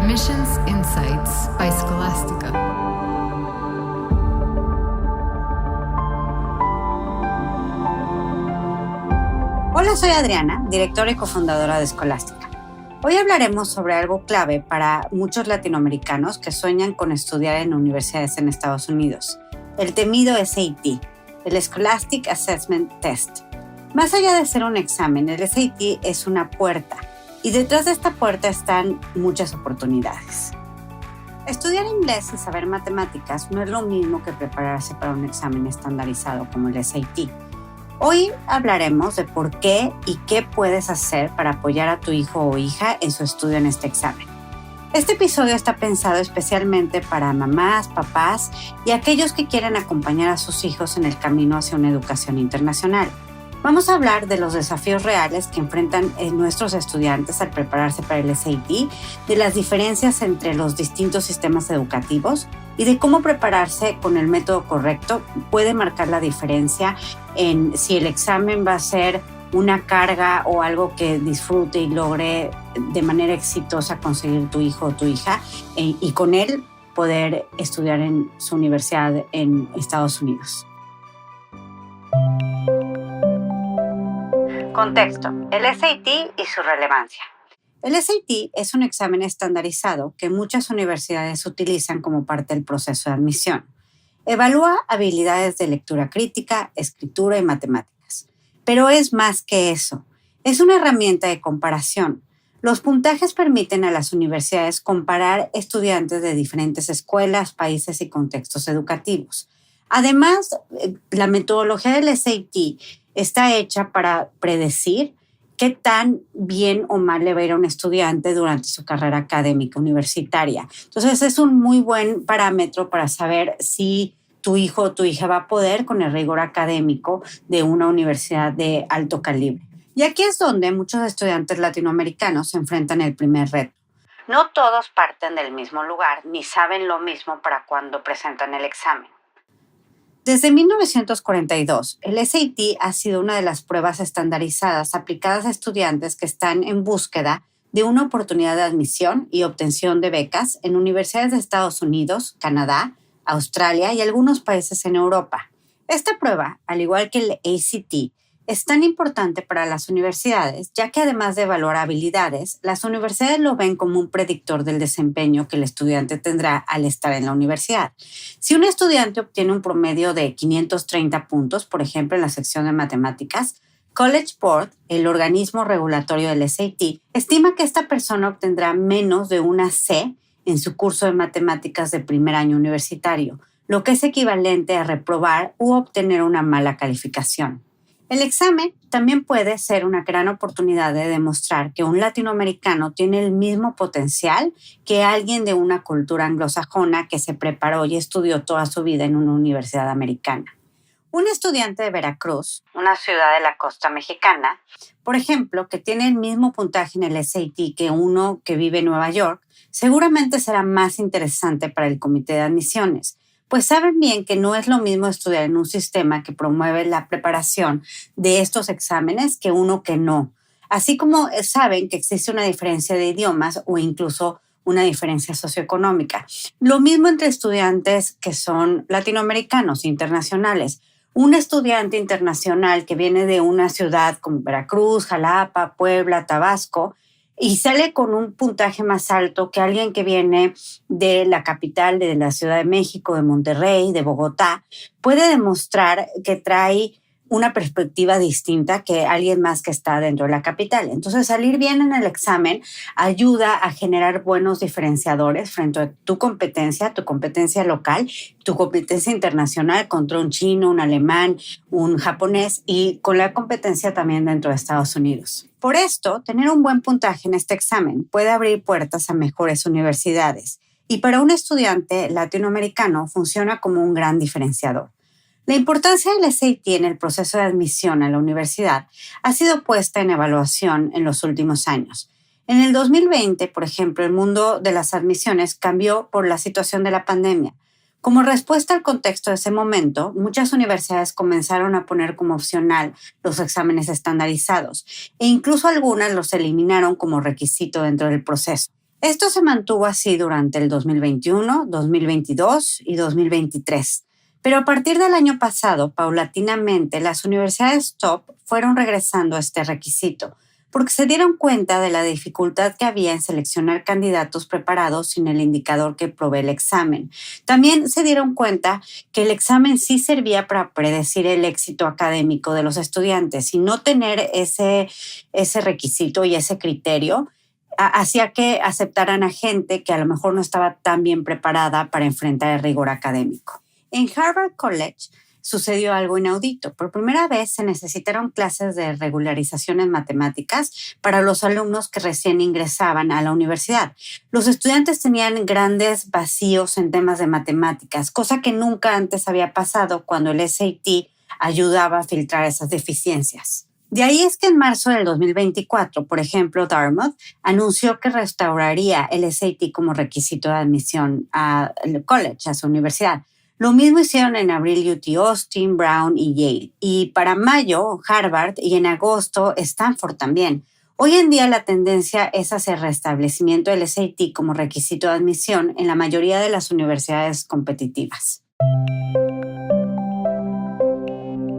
Admissions Insights by Scholastica. Hola, soy Adriana, directora y cofundadora de Scholastica. Hoy hablaremos sobre algo clave para muchos latinoamericanos que sueñan con estudiar en universidades en Estados Unidos, el temido SAT, el Scholastic Assessment Test. Más allá de ser un examen, el SAT es una puerta, y detrás de esta puerta están muchas oportunidades. Estudiar inglés y saber matemáticas no es lo mismo que prepararse para un examen estandarizado como el SAT. Hoy hablaremos de por qué y qué puedes hacer para apoyar a tu hijo o hija en su estudio en este examen. Este episodio está pensado especialmente para mamás, papás y aquellos que quieren acompañar a sus hijos en el camino hacia una educación internacional. Vamos a hablar de los desafíos reales que enfrentan nuestros estudiantes al prepararse para el SAT, de las diferencias entre los distintos sistemas educativos y de cómo prepararse con el método correcto puede marcar la diferencia en si el examen va a ser una carga o algo que disfrute y logre de manera exitosa conseguir tu hijo o tu hija y con él poder estudiar en su universidad en Estados Unidos. Contexto: el SAT y su relevancia. El SAT es un examen estandarizado que muchas universidades utilizan como parte del proceso de admisión. Evalúa habilidades de lectura crítica, escritura y matemáticas. Pero es más que eso. Es una herramienta de comparación. Los puntajes permiten a las universidades comparar estudiantes de diferentes escuelas, países y contextos educativos. Además, la metodología del SAT está hecha para predecir qué tan bien o mal le va a ir a un estudiante durante su carrera académica universitaria. Entonces, es un muy buen parámetro para saber si tu hijo o tu hija va a poder con el rigor académico de una universidad de alto calibre. Y aquí es donde muchos estudiantes latinoamericanos se enfrentan el primer reto. No todos parten del mismo lugar ni saben lo mismo para cuando presentan el examen. Desde 1942, el SAT ha sido una de las pruebas estandarizadas aplicadas a estudiantes que están en búsqueda de una oportunidad de admisión y obtención de becas en universidades de Estados Unidos, Canadá, Australia y algunos países en Europa. Esta prueba, al igual que el ACT, es tan importante para las universidades, ya que además de evaluar habilidades, las universidades lo ven como un predictor del desempeño que el estudiante tendrá al estar en la universidad. Si un estudiante obtiene un promedio de 530 puntos, por ejemplo, en la sección de matemáticas, College Board, el organismo regulatorio del SAT, estima que esta persona obtendrá menos de una C en su curso de matemáticas de primer año universitario, lo que es equivalente a reprobar u obtener una mala calificación. El examen también puede ser una gran oportunidad de demostrar que un latinoamericano tiene el mismo potencial que alguien de una cultura anglosajona que se preparó y estudió toda su vida en una universidad americana. Un estudiante de Veracruz, una ciudad de la costa mexicana, por ejemplo, que tiene el mismo puntaje en el SAT que uno que vive en Nueva York, seguramente será más interesante para el comité de admisiones, pues saben bien que no es lo mismo estudiar en un sistema que promueve la preparación de estos exámenes que uno que no. Así como saben que existe una diferencia de idiomas o incluso una diferencia socioeconómica. Lo mismo entre estudiantes que son latinoamericanos, internacionales. Un estudiante internacional que viene de una ciudad como Veracruz, Jalapa, Puebla, Tabasco, y sale con un puntaje más alto que alguien que viene de la capital, de la Ciudad de México, de Monterrey, de Bogotá, puede demostrar que trae una perspectiva distinta que alguien más que está dentro de la capital. Entonces, salir bien en el examen ayuda a generar buenos diferenciadores frente a tu competencia local, tu competencia internacional contra un chino, un alemán, un japonés y con la competencia también dentro de Estados Unidos. Por esto, tener un buen puntaje en este examen puede abrir puertas a mejores universidades y para un estudiante latinoamericano funciona como un gran diferenciador. La importancia del SAT en el proceso de admisión a la universidad ha sido puesta en evaluación en los últimos años. En el 2020, por ejemplo, el mundo de las admisiones cambió por la situación de la pandemia. Como respuesta al contexto de ese momento, muchas universidades comenzaron a poner como opcional los exámenes estandarizados e incluso algunas los eliminaron como requisito dentro del proceso. Esto se mantuvo así durante el 2021, 2022 y 2023. Pero a partir del año pasado, paulatinamente, las universidades top fueron regresando a este requisito, porque se dieron cuenta de la dificultad que había en seleccionar candidatos preparados sin el indicador que provee el examen. También se dieron cuenta que el examen sí servía para predecir el éxito académico de los estudiantes y no tener ese requisito y ese criterio hacía que aceptaran a gente que a lo mejor no estaba tan bien preparada para enfrentar el rigor académico. En Harvard College sucedió algo inaudito. Por primera vez se necesitaron clases de regularización en matemáticas para los alumnos que recién ingresaban a la universidad. Los estudiantes tenían grandes vacíos en temas de matemáticas, cosa que nunca antes había pasado cuando el SAT ayudaba a filtrar esas deficiencias. De ahí es que en marzo del 2024, por ejemplo, Dartmouth anunció que restauraría el SAT como requisito de admisión al college, a su universidad. Lo mismo hicieron en abril UT Austin, Brown y Yale. Y para mayo, Harvard y en agosto, Stanford también. Hoy en día la tendencia es hacia el restablecimiento del SAT como requisito de admisión en la mayoría de las universidades competitivas.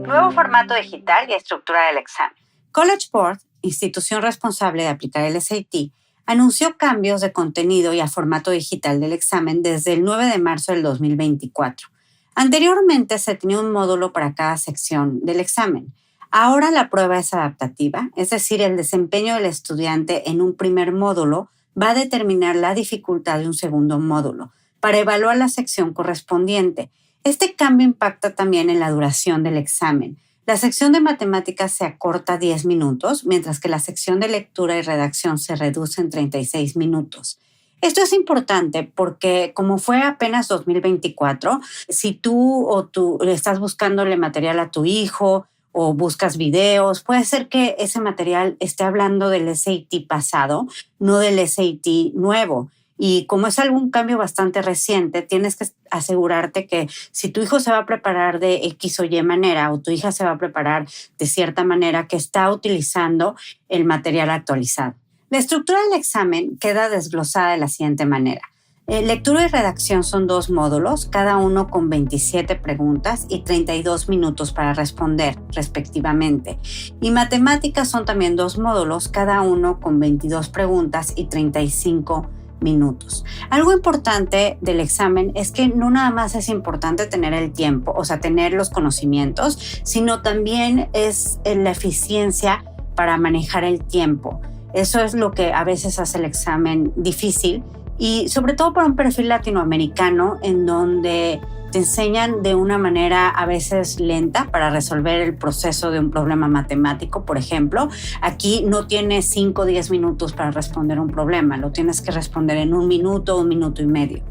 Nuevo formato digital y estructura del examen. College Board, institución responsable de aplicar el SAT, anunció cambios de contenido y a formato digital del examen desde el 9 de marzo del 2024. Anteriormente se tenía un módulo para cada sección del examen. Ahora la prueba es adaptativa, es decir, el desempeño del estudiante en un primer módulo va a determinar la dificultad de un segundo módulo para evaluar la sección correspondiente. Este cambio impacta también en la duración del examen. La sección de matemáticas se acorta a 10 minutos, mientras que la sección de lectura y redacción se reduce en 36 minutos. Esto es importante porque como fue apenas 2024, si tú estás buscándole material a tu hijo o buscas videos, puede ser que ese material esté hablando del SAT pasado, no del SAT nuevo. Y como es algún cambio bastante reciente, tienes que asegurarte que si tu hijo se va a preparar de X o Y manera o tu hija se va a preparar de cierta manera, que está utilizando el material actualizado. La estructura del examen queda desglosada de la siguiente manera. Lectura y redacción son 2 módulos, cada uno con 27 preguntas y 32 minutos para responder, respectivamente. Y matemáticas son también 2 módulos, cada uno con 22 preguntas y 35 minutos. Algo importante del examen es que no nada más es importante tener el tiempo, o sea, tener los conocimientos, sino también es la eficiencia para manejar el tiempo. Eso es lo que a veces hace el examen difícil y sobre todo para un perfil latinoamericano en donde te enseñan de una manera a veces lenta para resolver el proceso de un problema matemático, por ejemplo. Aquí no tienes 5 o 10 minutos para responder un problema, lo tienes que responder en 1 minuto o 1 minuto y medio.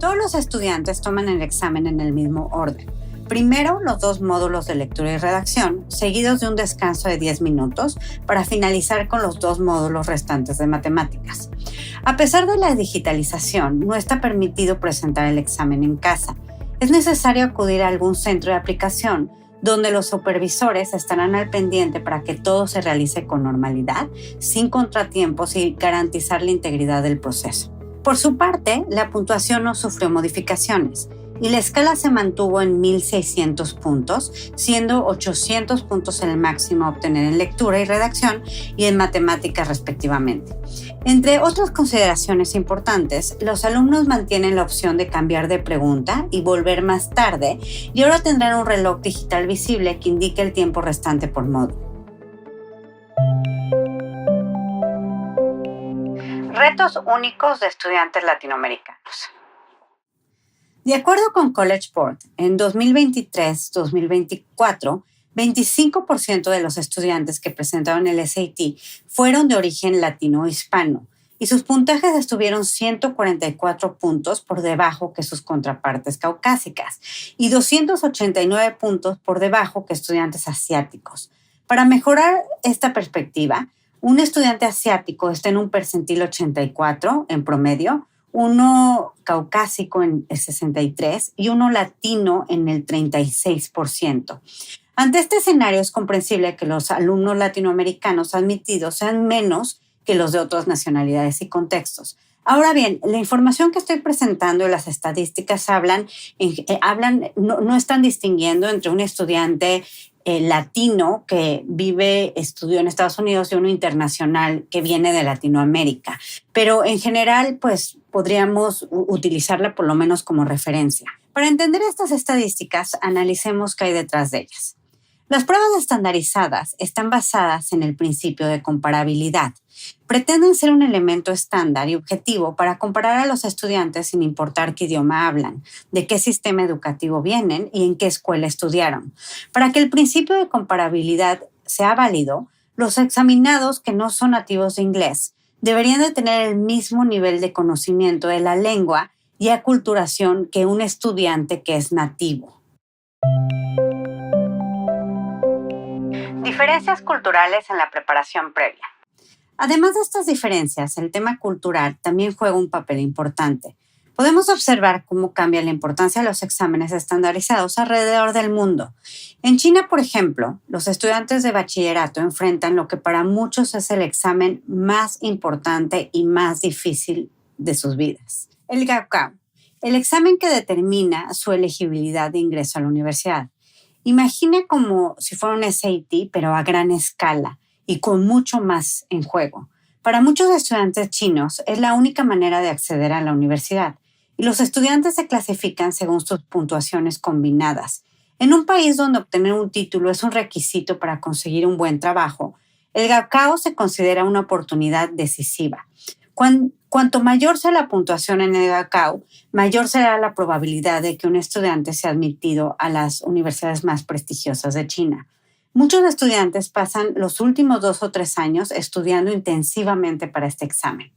Todos los estudiantes toman el examen en el mismo orden. Primero, los 2 módulos de lectura y redacción, seguidos de un descanso de 10 minutos para finalizar con los 2 módulos restantes de matemáticas. A pesar de la digitalización, no está permitido presentar el examen en casa. Es necesario acudir a algún centro de aplicación donde los supervisores estarán al pendiente para que todo se realice con normalidad, sin contratiempos y garantizar la integridad del proceso. Por su parte, la puntuación no sufrió modificaciones y la escala se mantuvo en 1,600 puntos, siendo 800 puntos el máximo a obtener en lectura y redacción y en matemáticas respectivamente. Entre otras consideraciones importantes, los alumnos mantienen la opción de cambiar de pregunta y volver más tarde y ahora tendrán un reloj digital visible que indique el tiempo restante por módulo. Retos únicos de estudiantes latinoamericanos. De acuerdo con College Board, en 2023-2024, 25% de los estudiantes que presentaron el SAT fueron de origen latino o hispano y sus puntajes estuvieron 144 puntos por debajo que sus contrapartes caucásicas y 289 puntos por debajo que estudiantes asiáticos. Para mejorar esta perspectiva, un estudiante asiático está en un percentil 84 en promedio, uno caucásico en el 63% y uno latino en el 36%. Ante este escenario es comprensible que los alumnos latinoamericanos admitidos sean menos que los de otras nacionalidades y contextos. Ahora bien, la información que estoy presentando y las estadísticas no están distinguiendo entre un estudiante latino que estudió en Estados Unidos y uno internacional que viene de Latinoamérica. Pero en general, pues podríamos utilizarla por lo menos como referencia. Para entender estas estadísticas, analicemos qué hay detrás de ellas. Las pruebas estandarizadas están basadas en el principio de comparabilidad. Pretenden ser un elemento estándar y objetivo para comparar a los estudiantes sin importar qué idioma hablan, de qué sistema educativo vienen y en qué escuela estudiaron. Para que el principio de comparabilidad sea válido, los examinados que no son nativos de inglés deberían de tener el mismo nivel de conocimiento de la lengua y aculturación que un estudiante que es nativo. Diferencias culturales en la preparación previa. Además de estas diferencias, el tema cultural también juega un papel importante. Podemos observar cómo cambia la importancia de los exámenes estandarizados alrededor del mundo. En China, por ejemplo, los estudiantes de bachillerato enfrentan lo que para muchos es el examen más importante y más difícil de sus vidas, el Gaokao, el examen que determina su elegibilidad de ingreso a la universidad. Imagina como si fuera un SAT, pero a gran escala y con mucho más en juego. Para muchos estudiantes chinos es la única manera de acceder a la universidad y los estudiantes se clasifican según sus puntuaciones combinadas. En un país donde obtener un título es un requisito para conseguir un buen trabajo, el Gaokao se considera una oportunidad decisiva. Cuanto mayor sea la puntuación en el Gaokao, mayor será la probabilidad de que un estudiante sea admitido a las universidades más prestigiosas de China. Muchos estudiantes pasan los últimos 2 o 3 años estudiando intensivamente para este examen.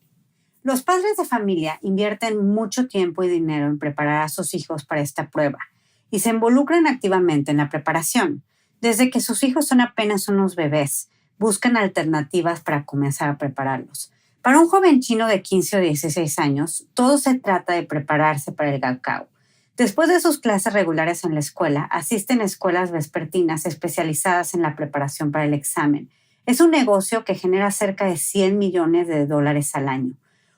Los padres de familia invierten mucho tiempo y dinero en preparar a sus hijos para esta prueba y se involucran activamente en la preparación. Desde que sus hijos son apenas unos bebés, buscan alternativas para comenzar a prepararlos. Para un joven chino de 15 o 16 años, todo se trata de prepararse para el Gaokao. Después de sus clases regulares en la escuela, asisten a escuelas vespertinas especializadas en la preparación para el examen. Es un negocio que genera cerca de $100 millones al año.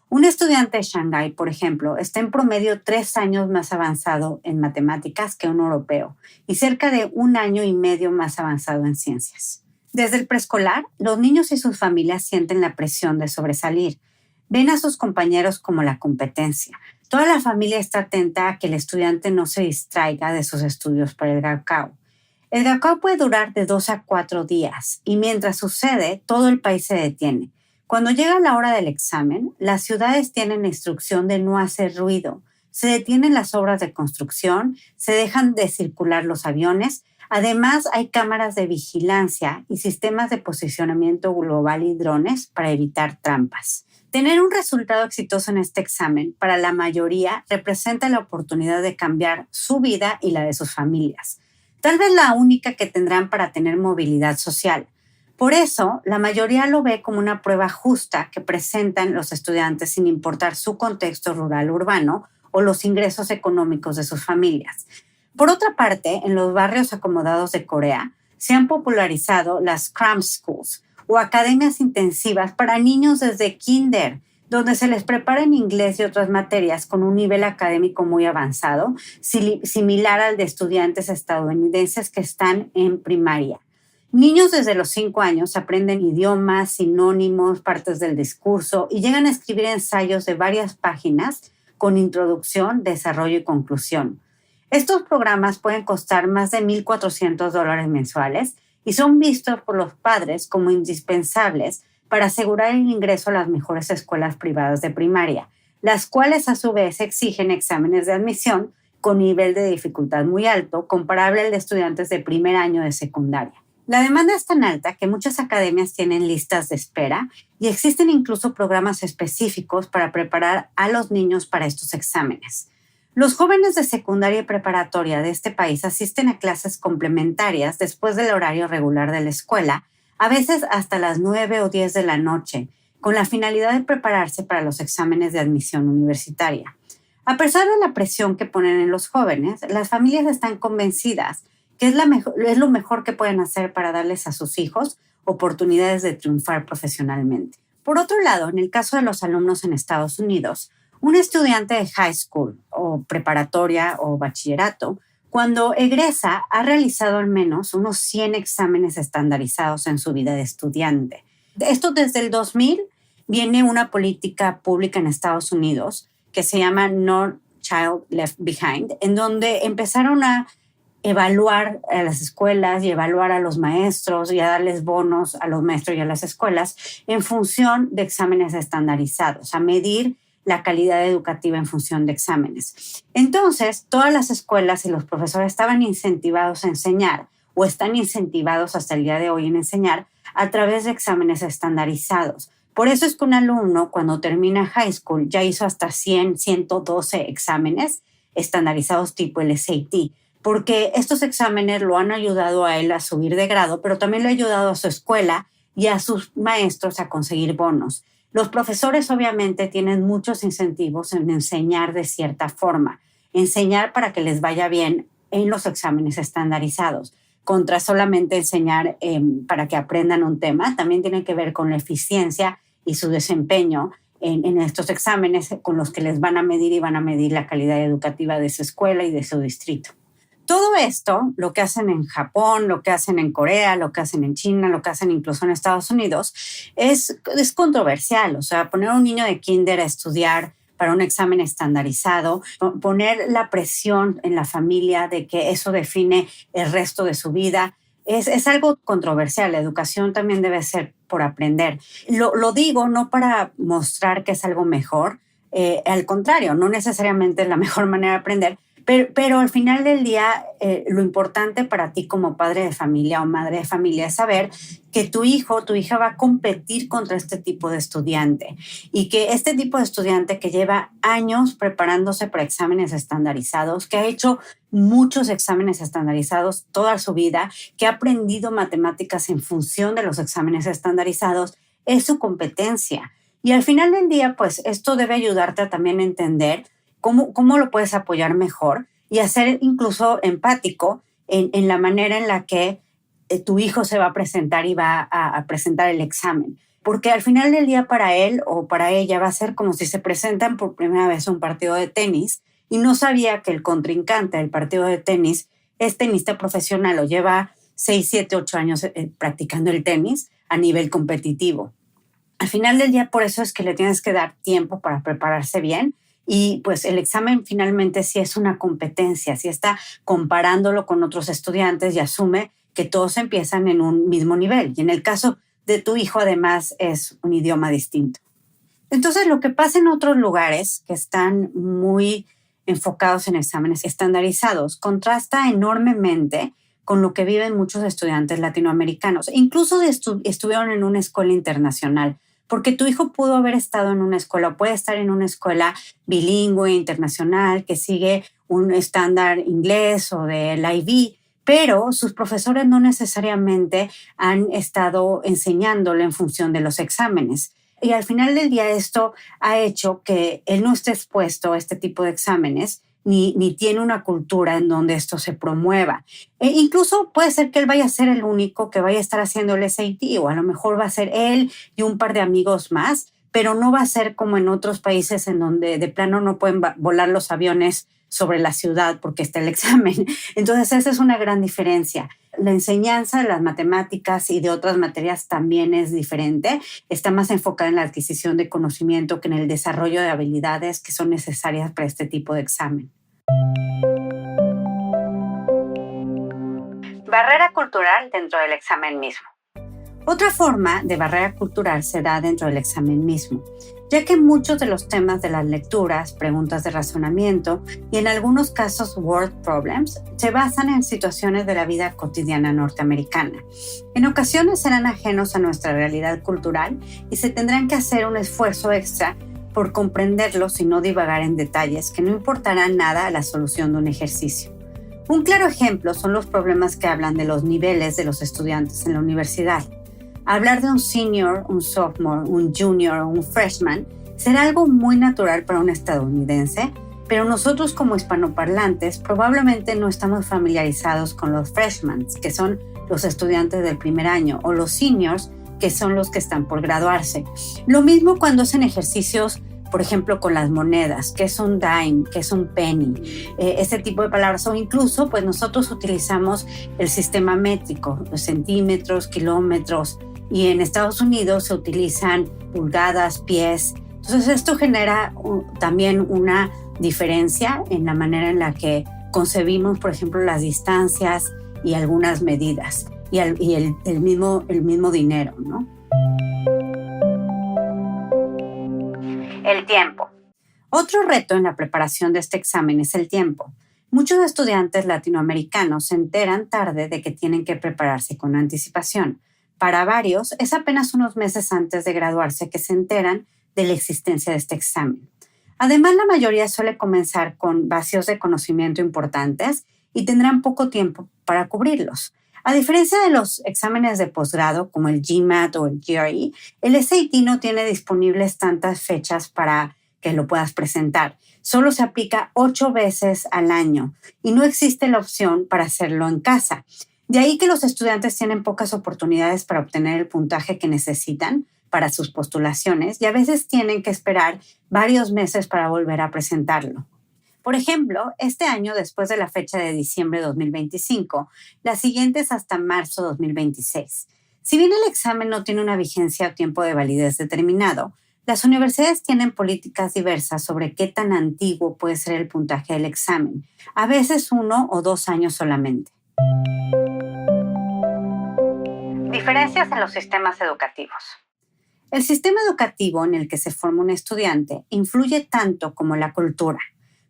Un estudiante de Shanghái, por ejemplo, está en promedio 3 años más avanzado en matemáticas que un europeo y cerca de 1 año y medio más avanzado en ciencias. Desde el preescolar, los niños y sus familias sienten la presión de sobresalir. Ven a sus compañeros como la competencia. Toda la familia está atenta a que el estudiante no se distraiga de sus estudios para el Gaokao. El Gaokao puede durar de 2 a 4 días y mientras sucede, todo el país se detiene. Cuando llega la hora del examen, las ciudades tienen la instrucción de no hacer ruido. Se detienen las obras de construcción, se dejan de circular los aviones. Además, hay cámaras de vigilancia y sistemas de posicionamiento global y drones para evitar trampas. Tener un resultado exitoso en este examen, para la mayoría, representa la oportunidad de cambiar su vida y la de sus familias. Tal vez la única que tendrán para tener movilidad social. Por eso, la mayoría lo ve como una prueba justa que presentan los estudiantes sin importar su contexto rural o urbano o los ingresos económicos de sus familias. Por otra parte, en los barrios acomodados de Corea, se han popularizado las cram schools o academias intensivas para niños desde kinder, donde se les prepara en inglés y otras materias con un nivel académico muy avanzado, similar al de estudiantes estadounidenses que están en primaria. Niños desde los 5 años aprenden idiomas, sinónimos, partes del discurso y llegan a escribir ensayos de varias páginas con introducción, desarrollo y conclusión. Estos programas pueden costar más de $1,400 mensuales y son vistos por los padres como indispensables para asegurar el ingreso a las mejores escuelas privadas de primaria, las cuales a su vez exigen exámenes de admisión con nivel de dificultad muy alto, comparable al de estudiantes de primer año de secundaria. La demanda es tan alta que muchas academias tienen listas de espera y existen incluso programas específicos para preparar a los niños para estos exámenes. Los jóvenes de secundaria y preparatoria de este país asisten a clases complementarias después del horario regular de la escuela, a veces hasta las 9 o 10 de la noche, con la finalidad de prepararse para los exámenes de admisión universitaria. A pesar de la presión que ponen en los jóvenes, las familias están convencidas que es lo mejor que pueden hacer para darles a sus hijos oportunidades de triunfar profesionalmente. Por otro lado, en el caso de los alumnos en Estados Unidos, un estudiante de high school o preparatoria o bachillerato, cuando egresa, ha realizado al menos unos 100 exámenes estandarizados en su vida de estudiante. Esto desde el 2000 viene una política pública en Estados Unidos que se llama No Child Left Behind, en donde empezaron a evaluar a las escuelas y evaluar a los maestros y a darles bonos a los maestros y a las escuelas en función de exámenes estandarizados, a medir la calidad educativa en función de exámenes. Entonces, todas las escuelas y los profesores estaban incentivados a enseñar o están incentivados hasta el día de hoy en enseñar a través de exámenes estandarizados. Por eso es que un alumno cuando termina high school ya hizo hasta 100, 112 exámenes estandarizados tipo el SAT, porque estos exámenes lo han ayudado a él a subir de grado, pero también le ha ayudado a su escuela y a sus maestros a conseguir bonos. Los profesores obviamente tienen muchos incentivos en enseñar de cierta forma, enseñar para que les vaya bien en los exámenes estandarizados, contra solamente enseñar para que aprendan un tema. También tiene que ver con la eficiencia y su desempeño en estos exámenes con los que les van a medir y van a medir la calidad educativa de su escuela y de su distrito. Todo esto, lo que hacen en Japón, lo que hacen en Corea, lo que hacen en China, lo que hacen incluso en Estados Unidos, es controversial. O sea, poner a un niño de kinder a estudiar para un examen estandarizado, poner la presión en la familia de que eso define el resto de su vida, es algo controversial. La educación también debe ser por aprender. Lo digo no para mostrar que es algo mejor, al contrario, no necesariamente es la mejor manera de aprender, pero al final del día, lo importante para ti como padre de familia o madre de familia es saber que tu hijo o tu hija va a competir contra este tipo de estudiante y que este tipo de estudiante que lleva años preparándose para exámenes estandarizados, que ha hecho muchos exámenes estandarizados toda su vida, que ha aprendido matemáticas en función de los exámenes estandarizados, es su competencia. Y al final del día, pues esto debe ayudarte a también entender cómo lo puedes apoyar mejor y hacer incluso empático en la manera en la que tu hijo se va a presentar y va a presentar el examen. Porque al final del día para él o para ella va a ser como si se presentan por primera vez a un partido de tenis y no sabía que el contrincante del partido de tenis es tenista profesional o lleva 6, 7, 8 años practicando el tenis a nivel competitivo. Al final del día por eso es que le tienes que dar tiempo para prepararse bien. Y pues el examen finalmente sí es una competencia, sí está comparándolo con otros estudiantes y asume que todos empiezan en un mismo nivel. Y en el caso de tu hijo, además, es un idioma distinto. Entonces, lo que pasa en otros lugares que están muy enfocados en exámenes estandarizados contrasta enormemente con lo que viven muchos estudiantes latinoamericanos. Incluso estuvieron en una escuela internacional. Porque tu hijo pudo haber estado en una escuela o puede estar en una escuela bilingüe, internacional, que sigue un estándar inglés o del IB, pero sus profesores no necesariamente han estado enseñándole en función de los exámenes. Y al final del día esto ha hecho que él no esté expuesto a este tipo de exámenes ni tiene una cultura en donde esto se promueva. Incluso puede ser que él vaya a ser el único que vaya a estar haciendo el SAT o a lo mejor va a ser él y un par de amigos más, pero no va a ser como en otros países en donde de plano no pueden volar los aviones sobre la ciudad porque está el examen. Entonces esa es una gran diferencia. La enseñanza de las matemáticas y de otras materias también es diferente. Está más enfocada en la adquisición de conocimiento que en el desarrollo de habilidades que son necesarias para este tipo de examen. Barrera cultural dentro del examen mismo. Otra forma de barrera cultural se da dentro del examen mismo, ya que muchos de los temas de las lecturas, preguntas de razonamiento y en algunos casos word problems se basan en situaciones de la vida cotidiana norteamericana. En ocasiones serán ajenos a nuestra realidad cultural y se tendrán que hacer un esfuerzo extra por comprenderlos y no divagar en detalles que no importarán nada a la solución de un ejercicio. Un claro ejemplo son los problemas que hablan de los niveles de los estudiantes en la universidad. Hablar de un senior, un sophomore, un junior o un freshman será algo muy natural para un estadounidense, pero nosotros como hispanoparlantes probablemente no estamos familiarizados con los freshmen, que son los estudiantes del primer año, o los seniors, que son los que están por graduarse. Lo mismo cuando hacen ejercicios, por ejemplo, con las monedas, que es un dime, que es un penny, ese tipo de palabras. O incluso, pues nosotros utilizamos el sistema métrico, los centímetros, kilómetros, y en Estados Unidos se utilizan pulgadas, pies. Entonces esto genera también una diferencia en la manera en la que concebimos, por ejemplo, las distancias y algunas medidas y el mismo dinero, ¿no? El tiempo. Otro reto en la preparación de este examen es el tiempo. Muchos estudiantes latinoamericanos se enteran tarde de que tienen que prepararse con anticipación. Para varios, es apenas unos meses antes de graduarse que se enteran de la existencia de este examen. Además, la mayoría suele comenzar con vacíos de conocimiento importantes y tendrán poco tiempo para cubrirlos. A diferencia de los exámenes de posgrado como el GMAT o el GRE, el SAT no tiene disponibles tantas fechas para que lo puedas presentar. Solo se aplica 8 veces al año y no existe la opción para hacerlo en casa. De ahí que los estudiantes tienen pocas oportunidades para obtener el puntaje que necesitan para sus postulaciones y a veces tienen que esperar varios meses para volver a presentarlo. Por ejemplo, este año, después de la fecha de diciembre de 2025, la siguiente es hasta marzo de 2026. Si bien el examen no tiene una vigencia o tiempo de validez determinado, las universidades tienen políticas diversas sobre qué tan antiguo puede ser el puntaje del examen, a veces 1 o 2 años solamente. Diferencias en los sistemas educativos. El sistema educativo en el que se forma un estudiante influye tanto como la cultura.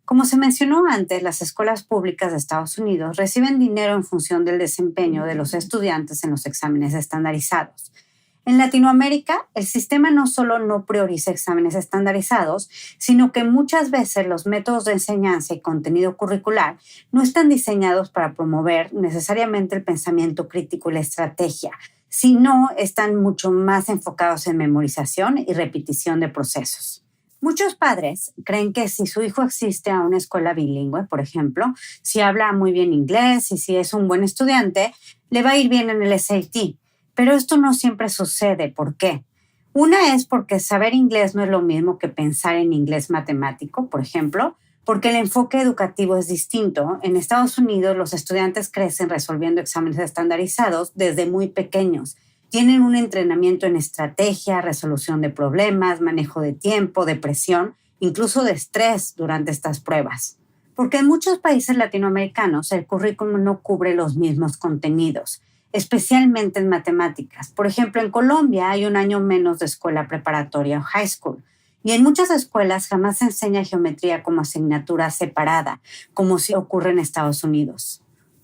Como se mencionó antes, las escuelas públicas de Estados Unidos reciben dinero en función del desempeño de los estudiantes en los exámenes estandarizados. En Latinoamérica, el sistema no solo no prioriza exámenes estandarizados, sino que muchas veces los métodos de enseñanza y contenido curricular no están diseñados para promover necesariamente el pensamiento crítico y la estrategia, sino están mucho más enfocados en memorización y repetición de procesos. Muchos padres creen que si su hijo asiste a una escuela bilingüe, por ejemplo, si habla muy bien inglés y si es un buen estudiante, le va a ir bien en el SAT. Pero esto no siempre sucede. ¿Por qué? Una es porque saber inglés no es lo mismo que pensar en inglés matemático, por ejemplo, porque el enfoque educativo es distinto. En Estados Unidos, los estudiantes crecen resolviendo exámenes estandarizados desde muy pequeños. Tienen un entrenamiento en estrategia, resolución de problemas, manejo de tiempo, de presión, incluso de estrés durante estas pruebas. Porque en muchos países latinoamericanos el currículum no cubre los mismos contenidos, especialmente en matemáticas. Por ejemplo, en Colombia hay un año menos de escuela preparatoria o high school. Y en muchas escuelas jamás se enseña geometría como asignatura separada, como sí ocurre en Estados Unidos.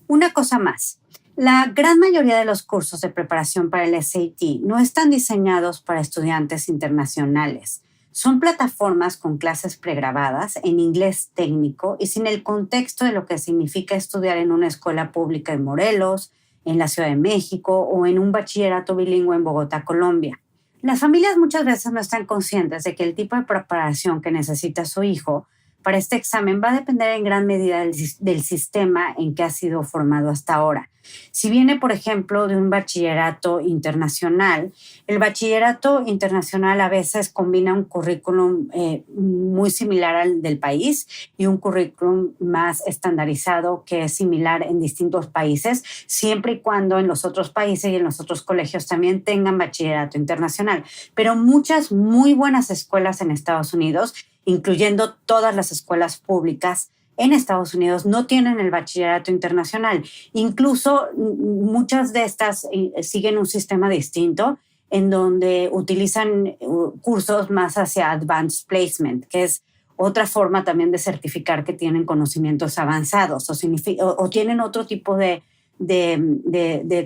Una cosa más. La gran mayoría de los cursos de preparación para el SAT no están diseñados para estudiantes internacionales. Son plataformas con clases pregrabadas en inglés técnico y sin el contexto de lo que significa estudiar en una escuela pública en Morelos, en la Ciudad de México o en un bachillerato bilingüe en Bogotá, Colombia. Las familias muchas veces no están conscientes de que el tipo de preparación que necesita su hijo para este examen va a depender en gran medida del sistema en que ha sido formado hasta ahora. Si viene, por ejemplo, de un bachillerato internacional, el bachillerato internacional a veces combina un currículum muy similar al del país y un currículum más estandarizado que es similar en distintos países, siempre y cuando en los otros países y en los otros colegios también tengan bachillerato internacional. Pero muchas muy buenas escuelas en Estados Unidos, incluyendo todas las escuelas públicas en Estados Unidos, no tienen el bachillerato internacional. Incluso muchas de estas siguen un sistema distinto en donde utilizan cursos más hacia Advanced Placement, que es otra forma también de certificar que tienen conocimientos avanzados o tienen otro tipo de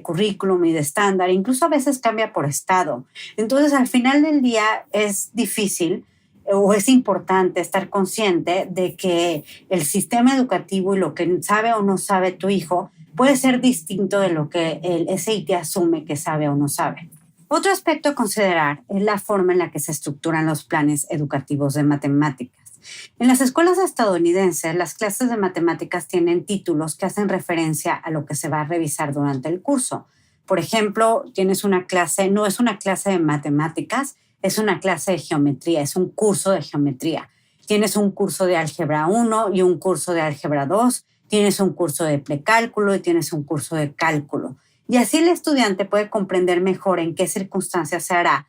currículum y de estándar. Incluso a veces cambia por estado. Entonces, al final del día es difícil o es importante estar consciente de que el sistema educativo y lo que sabe o no sabe tu hijo puede ser distinto de lo que el SAT asume que sabe o no sabe. Otro aspecto a considerar es la forma en la que se estructuran los planes educativos de matemáticas. En las escuelas estadounidenses, las clases de matemáticas tienen títulos que hacen referencia a lo que se va a revisar durante el curso. Por ejemplo, tienes una clase, no es una clase de matemáticas, es una clase de geometría, es un curso de geometría. Tienes un curso de álgebra 1 y un curso de álgebra 2, tienes un curso de precálculo y tienes un curso de cálculo. Y así el estudiante puede comprender mejor en qué circunstancias se hará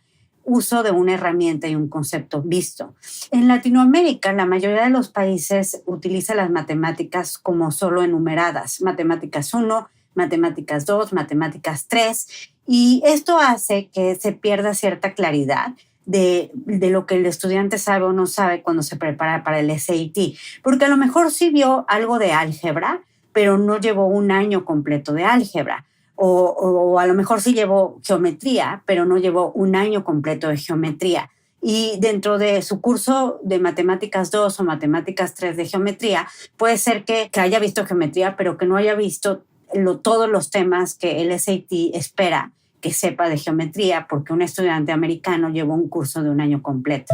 uso de una herramienta y un concepto visto. En Latinoamérica, la mayoría de los países utiliza las matemáticas como solo enumeradas, matemáticas 1, matemáticas 2, matemáticas 3, y esto hace que se pierda cierta claridad de lo que el estudiante sabe o no sabe cuando se prepara para el SAT, porque a lo mejor sí vio algo de álgebra, pero no llevó un año completo de álgebra. O a lo mejor sí llevó geometría, pero no llevó un año completo de geometría. Y dentro de su curso de matemáticas 2 o matemáticas 3 de geometría, puede ser que haya visto geometría, pero que no haya visto todos los temas que el SAT espera que sepa de geometría, porque un estudiante americano llevó un curso de un año completo.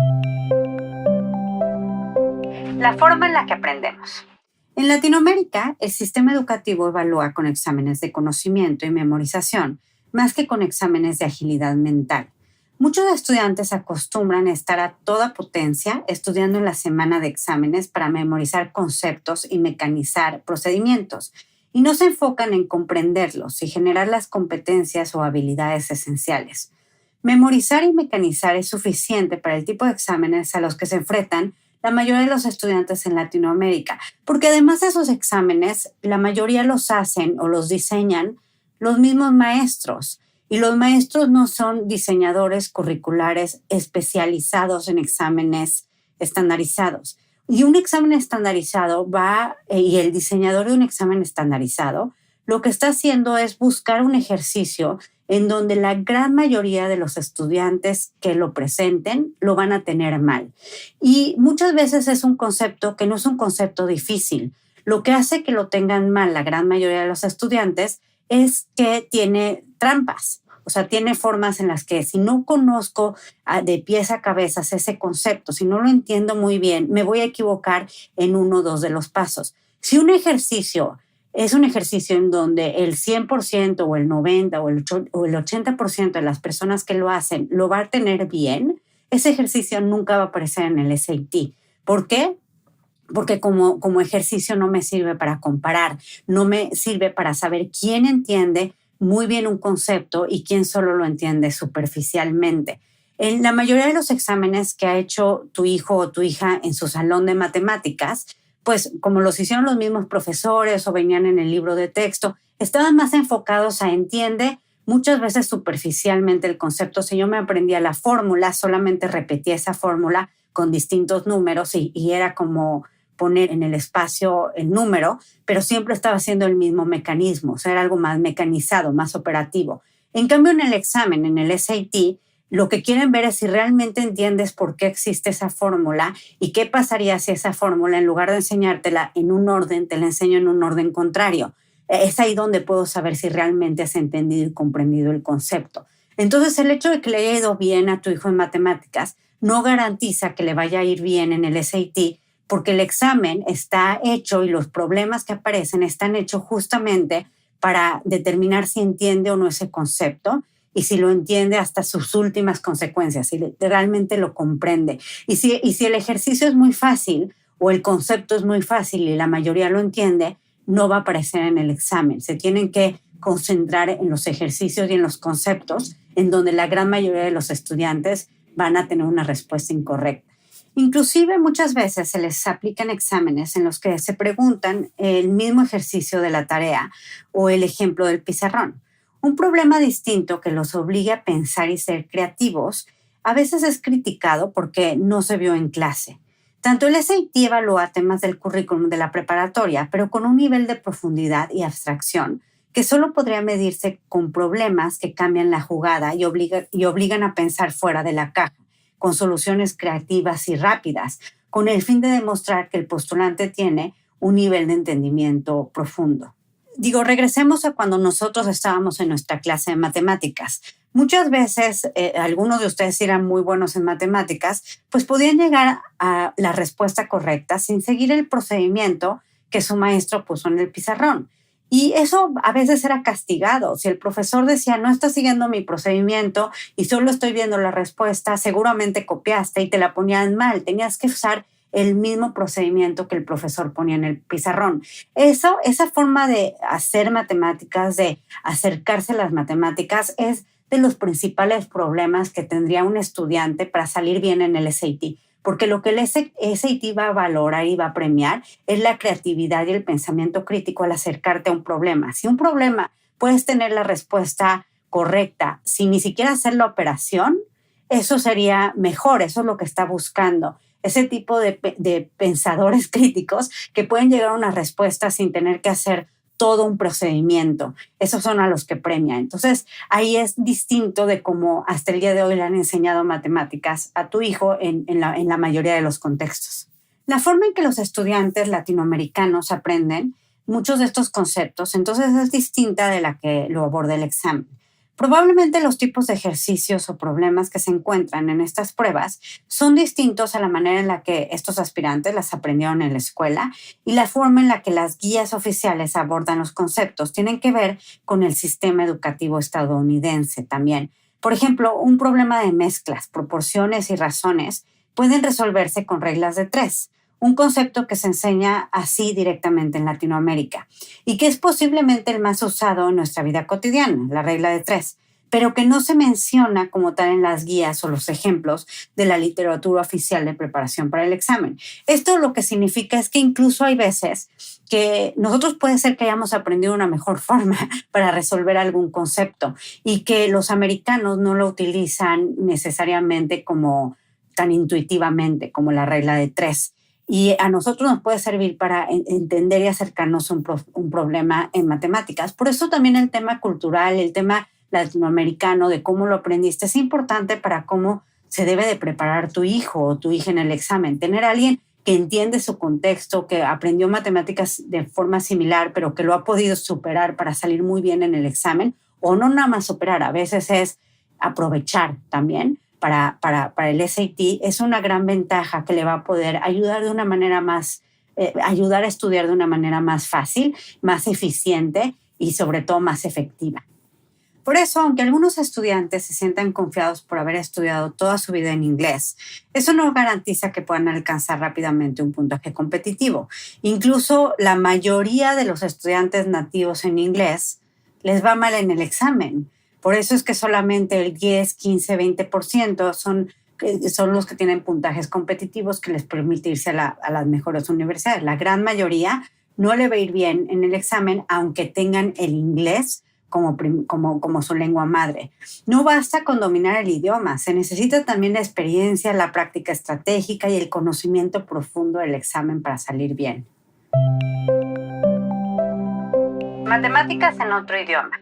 La forma en la que aprendemos. En Latinoamérica, el sistema educativo evalúa con exámenes de conocimiento y memorización, más que con exámenes de agilidad mental. Muchos estudiantes acostumbran a estar a toda potencia estudiando en la semana de exámenes para memorizar conceptos y mecanizar procedimientos, y no se enfocan en comprenderlos y generar las competencias o habilidades esenciales. Memorizar y mecanizar es suficiente para el tipo de exámenes a los que se enfrentan la mayoría de los estudiantes en Latinoamérica, porque además de esos exámenes, la mayoría los hacen o los diseñan los mismos maestros, y los maestros no son diseñadores curriculares especializados en exámenes estandarizados. Y un examen estandarizado y el diseñador de un examen estandarizado, lo que está haciendo es buscar un ejercicio en donde la gran mayoría de los estudiantes que lo presenten lo van a tener mal. Y muchas veces es un concepto que no es un concepto difícil. Lo que hace que lo tengan mal la gran mayoría de los estudiantes es que tiene trampas. O sea, tiene formas en las que si no conozco de pies a cabeza ese concepto, si no lo entiendo muy bien, me voy a equivocar en uno o dos de los pasos. Si un ejercicio es un ejercicio en donde el 100% o el 90% o el 80% de las personas que lo hacen lo va a tener bien, ese ejercicio nunca va a aparecer en el SAT. ¿Por qué? Porque como ejercicio no me sirve para comparar, no me sirve para saber quién entiende muy bien un concepto y quién solo lo entiende superficialmente. En la mayoría de los exámenes que ha hecho tu hijo o tu hija en su salón de matemáticas, pues como los hicieron los mismos profesores o venían en el libro de texto, estaban más enfocados a entiende muchas veces superficialmente el concepto. Si yo me aprendía la fórmula, solamente repetía esa fórmula con distintos números y era como poner en el espacio el número, pero siempre estaba haciendo el mismo mecanismo, o sea, era algo más mecanizado, más operativo. En cambio, en el examen, en el SAT, lo que quieren ver es si realmente entiendes por qué existe esa fórmula y qué pasaría si esa fórmula, en lugar de enseñártela en un orden, te la enseño en un orden contrario. Es ahí donde puedo saber si realmente has entendido y comprendido el concepto. Entonces, el hecho de que le haya ido bien a tu hijo en matemáticas no garantiza que le vaya a ir bien en el SAT, porque el examen está hecho y los problemas que aparecen están hechos justamente para determinar si entiende o no ese concepto y si lo entiende hasta sus últimas consecuencias, si realmente lo comprende. Y si el ejercicio es muy fácil o el concepto es muy fácil y la mayoría lo entiende, no va a aparecer en el examen. Se tienen que concentrar en los ejercicios y en los conceptos, en donde la gran mayoría de los estudiantes van a tener una respuesta incorrecta. Inclusive muchas veces se les aplican exámenes en los que se preguntan el mismo ejercicio de la tarea o el ejemplo del pizarrón. Un problema distinto que los obliga a pensar y ser creativos a veces es criticado porque no se vio en clase. Tanto el SAT evalúa temas del currículum de la preparatoria, pero con un nivel de profundidad y abstracción que solo podría medirse con problemas que cambian la jugada y obligan a pensar fuera de la caja, con soluciones creativas y rápidas, con el fin de demostrar que el postulante tiene un nivel de entendimiento profundo. Regresemos a cuando nosotros estábamos en nuestra clase de matemáticas. Muchas veces, algunos de ustedes eran muy buenos en matemáticas, pues podían llegar a la respuesta correcta sin seguir el procedimiento que su maestro puso en el pizarrón. Y eso a veces era castigado. Si el profesor decía, no estás siguiendo mi procedimiento y solo estoy viendo la respuesta, seguramente copiaste y te la ponían mal. Tenías que usar el mismo procedimiento que el profesor ponía en el pizarrón. Esa forma de hacer matemáticas, de acercarse a las matemáticas, es de los principales problemas que tendría un estudiante para salir bien en el SAT. Porque lo que el SAT va a valorar y va a premiar es la creatividad y el pensamiento crítico al acercarte a un problema. Si un problema puedes tener la respuesta correcta sin ni siquiera hacer la operación, eso sería mejor, eso es lo que está buscando. Ese tipo de pensadores críticos que pueden llegar a una respuesta sin tener que hacer todo un procedimiento. Esos son a los que premia. Entonces, ahí es distinto de cómo hasta el día de hoy le han enseñado matemáticas a tu hijo en la mayoría de los contextos. La forma en que los estudiantes latinoamericanos aprenden muchos de estos conceptos, entonces es distinta de la que lo aborda el examen. Probablemente los tipos de ejercicios o problemas que se encuentran en estas pruebas son distintos a la manera en la que estos aspirantes las aprendieron en la escuela, y la forma en la que las guías oficiales abordan los conceptos tienen que ver con el sistema educativo estadounidense también. Por ejemplo, un problema de mezclas, proporciones y razones pueden resolverse con reglas de 3, un concepto que se enseña así directamente en Latinoamérica y que es posiblemente el más usado en nuestra vida cotidiana, la regla de 3, pero que no se menciona como tal en las guías o los ejemplos de la literatura oficial de preparación para el examen. Esto lo que significa es que incluso hay veces que nosotros puede ser que hayamos aprendido una mejor forma para resolver algún concepto y que los americanos no lo utilizan necesariamente como tan intuitivamente como la regla de 3. Y a nosotros nos puede servir para entender y acercarnos a un problema en matemáticas. Por eso también el tema cultural, el tema latinoamericano, de cómo lo aprendiste, es importante para cómo se debe de preparar tu hijo o tu hija en el examen. Tener a alguien que entiende su contexto, que aprendió matemáticas de forma similar, pero que lo ha podido superar para salir muy bien en el examen, o no nada más superar, a veces es aprovechar también. Para el SAT es una gran ventaja que le va a poder ayudar de una manera más, ayudar a estudiar de una manera más fácil, más eficiente y sobre todo más efectiva. Por eso, aunque algunos estudiantes se sientan confiados por haber estudiado toda su vida en inglés, eso no garantiza que puedan alcanzar rápidamente un puntaje competitivo. Incluso la mayoría de los estudiantes nativos en inglés les va mal en el examen. Por eso es que solamente el 10, 15, 20% son los que tienen puntajes competitivos que les permiten irse a las mejores universidades. La gran mayoría no le va a ir bien en el examen, aunque tengan el inglés como su lengua madre. No basta con dominar el idioma, se necesita también la experiencia, la práctica estratégica y el conocimiento profundo del examen para salir bien. Matemáticas en otro idioma.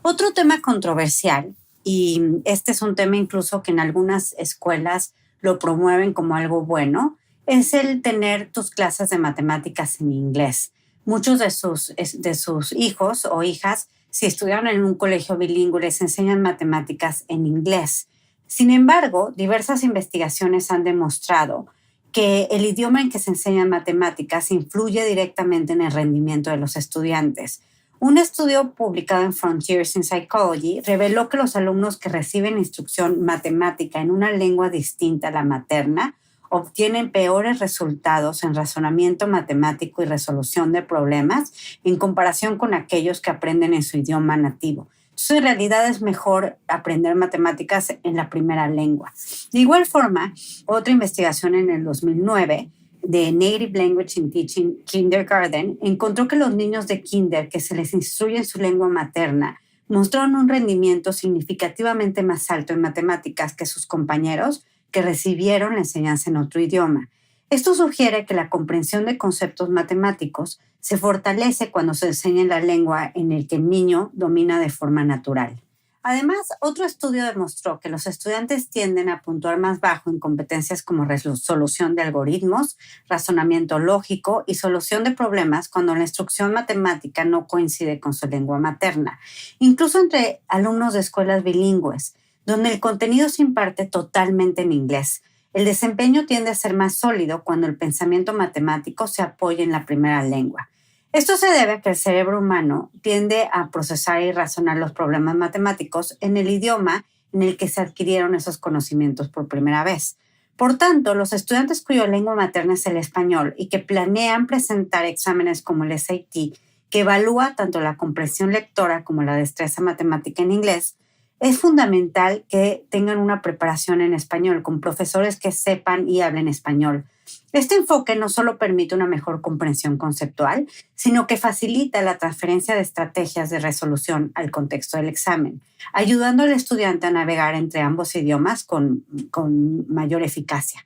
Otro tema controversial, y este es un tema incluso que en algunas escuelas lo promueven como algo bueno, es el tener tus clases de matemáticas en inglés. Muchos de sus hijos o hijas, si estudiaron en un colegio bilingüe, les enseñan matemáticas en inglés. Sin embargo, diversas investigaciones han demostrado que el idioma en que se enseñan matemáticas influye directamente en el rendimiento de los estudiantes. Un estudio publicado en Frontiers in Psychology reveló que los alumnos que reciben instrucción matemática en una lengua distinta a la materna obtienen peores resultados en razonamiento matemático y resolución de problemas en comparación con aquellos que aprenden en su idioma nativo. Entonces, en realidad es mejor aprender matemáticas en la primera lengua. De igual forma, otra investigación en el 2009 de Native Language in Teaching Kindergarten encontró que los niños de kinder que se les instruye en su lengua materna mostraron un rendimiento significativamente más alto en matemáticas que sus compañeros que recibieron la enseñanza en otro idioma. Esto sugiere que la comprensión de conceptos matemáticos se fortalece cuando se enseña en la lengua en el que el niño domina de forma natural. Además, otro estudio demostró que los estudiantes tienden a puntuar más bajo en competencias como resolución de algoritmos, razonamiento lógico y solución de problemas cuando la instrucción matemática no coincide con su lengua materna, incluso entre alumnos de escuelas bilingües, donde el contenido se imparte totalmente en inglés. El desempeño tiende a ser más sólido cuando el pensamiento matemático se apoya en la primera lengua. Esto se debe a que el cerebro humano tiende a procesar y razonar los problemas matemáticos en el idioma en el que se adquirieron esos conocimientos por primera vez. Por tanto, los estudiantes cuya lengua materna es el español y que planean presentar exámenes como el SAT, que evalúa tanto la comprensión lectora como la destreza matemática en inglés, es fundamental que tengan una preparación en español con profesores que sepan y hablen español. Este enfoque no solo permite una mejor comprensión conceptual, sino que facilita la transferencia de estrategias de resolución al contexto del examen, ayudando al estudiante a navegar entre ambos idiomas con mayor eficacia.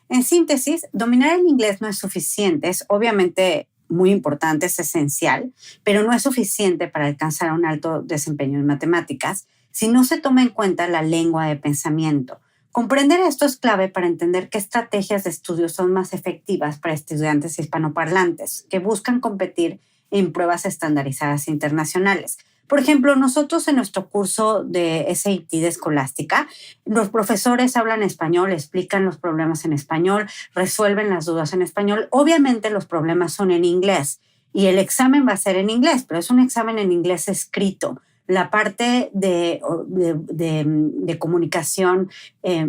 En síntesis, dominar el inglés no es suficiente, es obviamente muy importante, es esencial, pero no es suficiente para alcanzar un alto desempeño en matemáticas si no se toma en cuenta la lengua de pensamiento. Comprender esto es clave para entender qué estrategias de estudio son más efectivas para estudiantes hispanoparlantes que buscan competir en pruebas estandarizadas internacionales. Por ejemplo, nosotros en nuestro curso de SAT de Escolástica, los profesores hablan español, explican los problemas en español, resuelven las dudas en español. Obviamente los problemas son en inglés y el examen va a ser en inglés, pero es un examen en inglés escrito. La parte de comunicación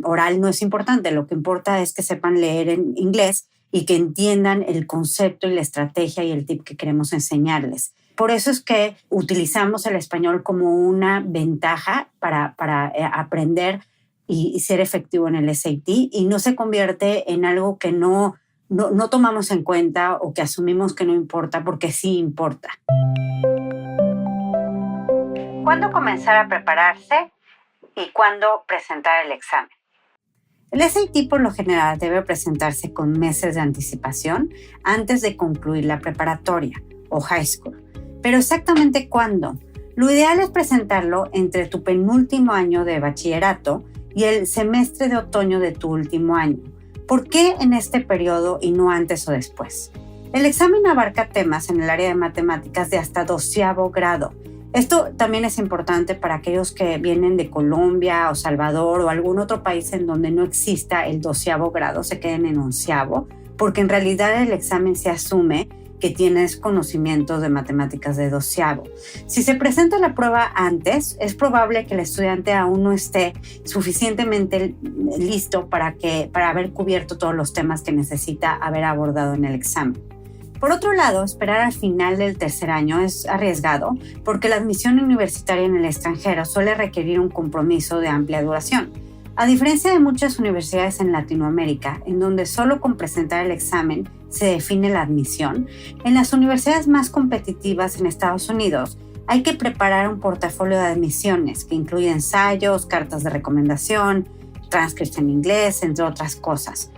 oral no es importante. Lo que importa es que sepan leer en inglés y que entiendan el concepto y la estrategia y el tip que queremos enseñarles. Por eso es que utilizamos el español como una ventaja para aprender y ser efectivo en el SAT, y no se convierte en algo que no tomamos en cuenta o que asumimos que no importa, porque sí importa. ¿Cuándo comenzar a prepararse y cuándo presentar el examen? El SAT por lo general debe presentarse con meses de anticipación antes de concluir la preparatoria o high school. Pero exactamente cuándo. Lo ideal es presentarlo entre tu penúltimo año de bachillerato y el semestre de otoño de tu último año. ¿Por qué en este periodo y no antes o después? El examen abarca temas en el área de matemáticas de hasta 12º grado. Esto también es importante para aquellos que vienen de Colombia o Salvador o algún otro país en donde no exista el 12º grado, se queden en 11º, porque en realidad el examen se asume que tienes conocimientos de matemáticas de 12º. Si se presenta la prueba antes, es probable que el estudiante aún no esté suficientemente listo para haber cubierto todos los temas que necesita haber abordado en el examen. Por otro lado, esperar al final del tercer año es arriesgado porque la admisión universitaria en el extranjero suele requerir un compromiso de amplia duración. A diferencia de muchas universidades en Latinoamérica, en donde solo con presentar el examen se define la admisión, en las universidades más competitivas en Estados Unidos hay que preparar un portafolio de admisiones que incluye ensayos, cartas de recomendación, transcripts en inglés, entre otras cosas.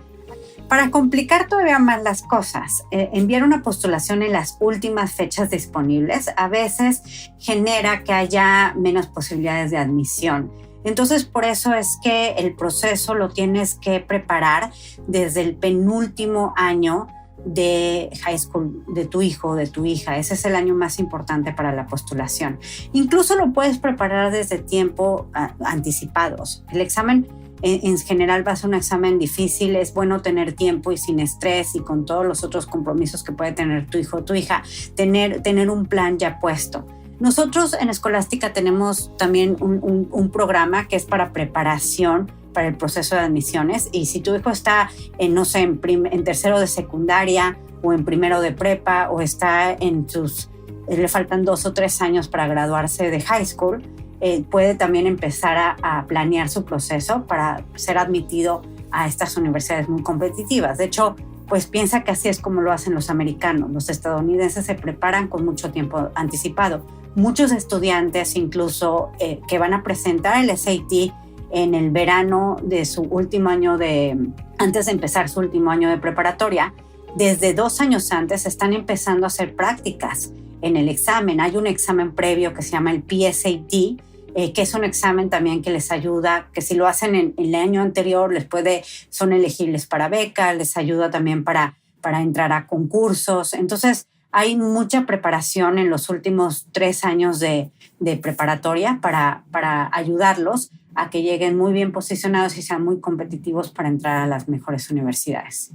Para complicar todavía más las cosas, enviar una postulación en las últimas fechas disponibles a veces genera que haya menos posibilidades de admisión. Entonces, por eso es que el proceso lo tienes que preparar desde el penúltimo año de high school de tu hijo o de tu hija. Ese es el año más importante para la postulación. Incluso lo puedes preparar desde tiempo anticipados. El examen en general va a ser un examen difícil, es bueno tener tiempo y sin estrés y con todos los otros compromisos que puede tener tu hijo o tu hija, tener un plan ya puesto. Nosotros en Escolástica tenemos también un programa que es para preparación para el proceso de admisiones, y si tu hijo está en tercero de secundaria o en primero de prepa o está le faltan 2 o 3 años para graduarse de high school, puede también empezar a planear su proceso para ser admitido a estas universidades muy competitivas. De hecho, pues piensa que así es como lo hacen los americanos. Los estadounidenses se preparan con mucho tiempo anticipado. Muchos estudiantes incluso que van a presentar el SAT en el verano de su último año antes de empezar su último año de preparatoria, desde 2 años antes están empezando a hacer prácticas en el examen. Hay un examen previo que se llama el PSAT, que es un examen también que les ayuda, que si lo hacen en el año anterior son elegibles para becas, les ayuda también para entrar a concursos. Entonces hay mucha preparación en los últimos 3 años de preparatoria para ayudarlos a que lleguen muy bien posicionados y sean muy competitivos para entrar a las mejores universidades.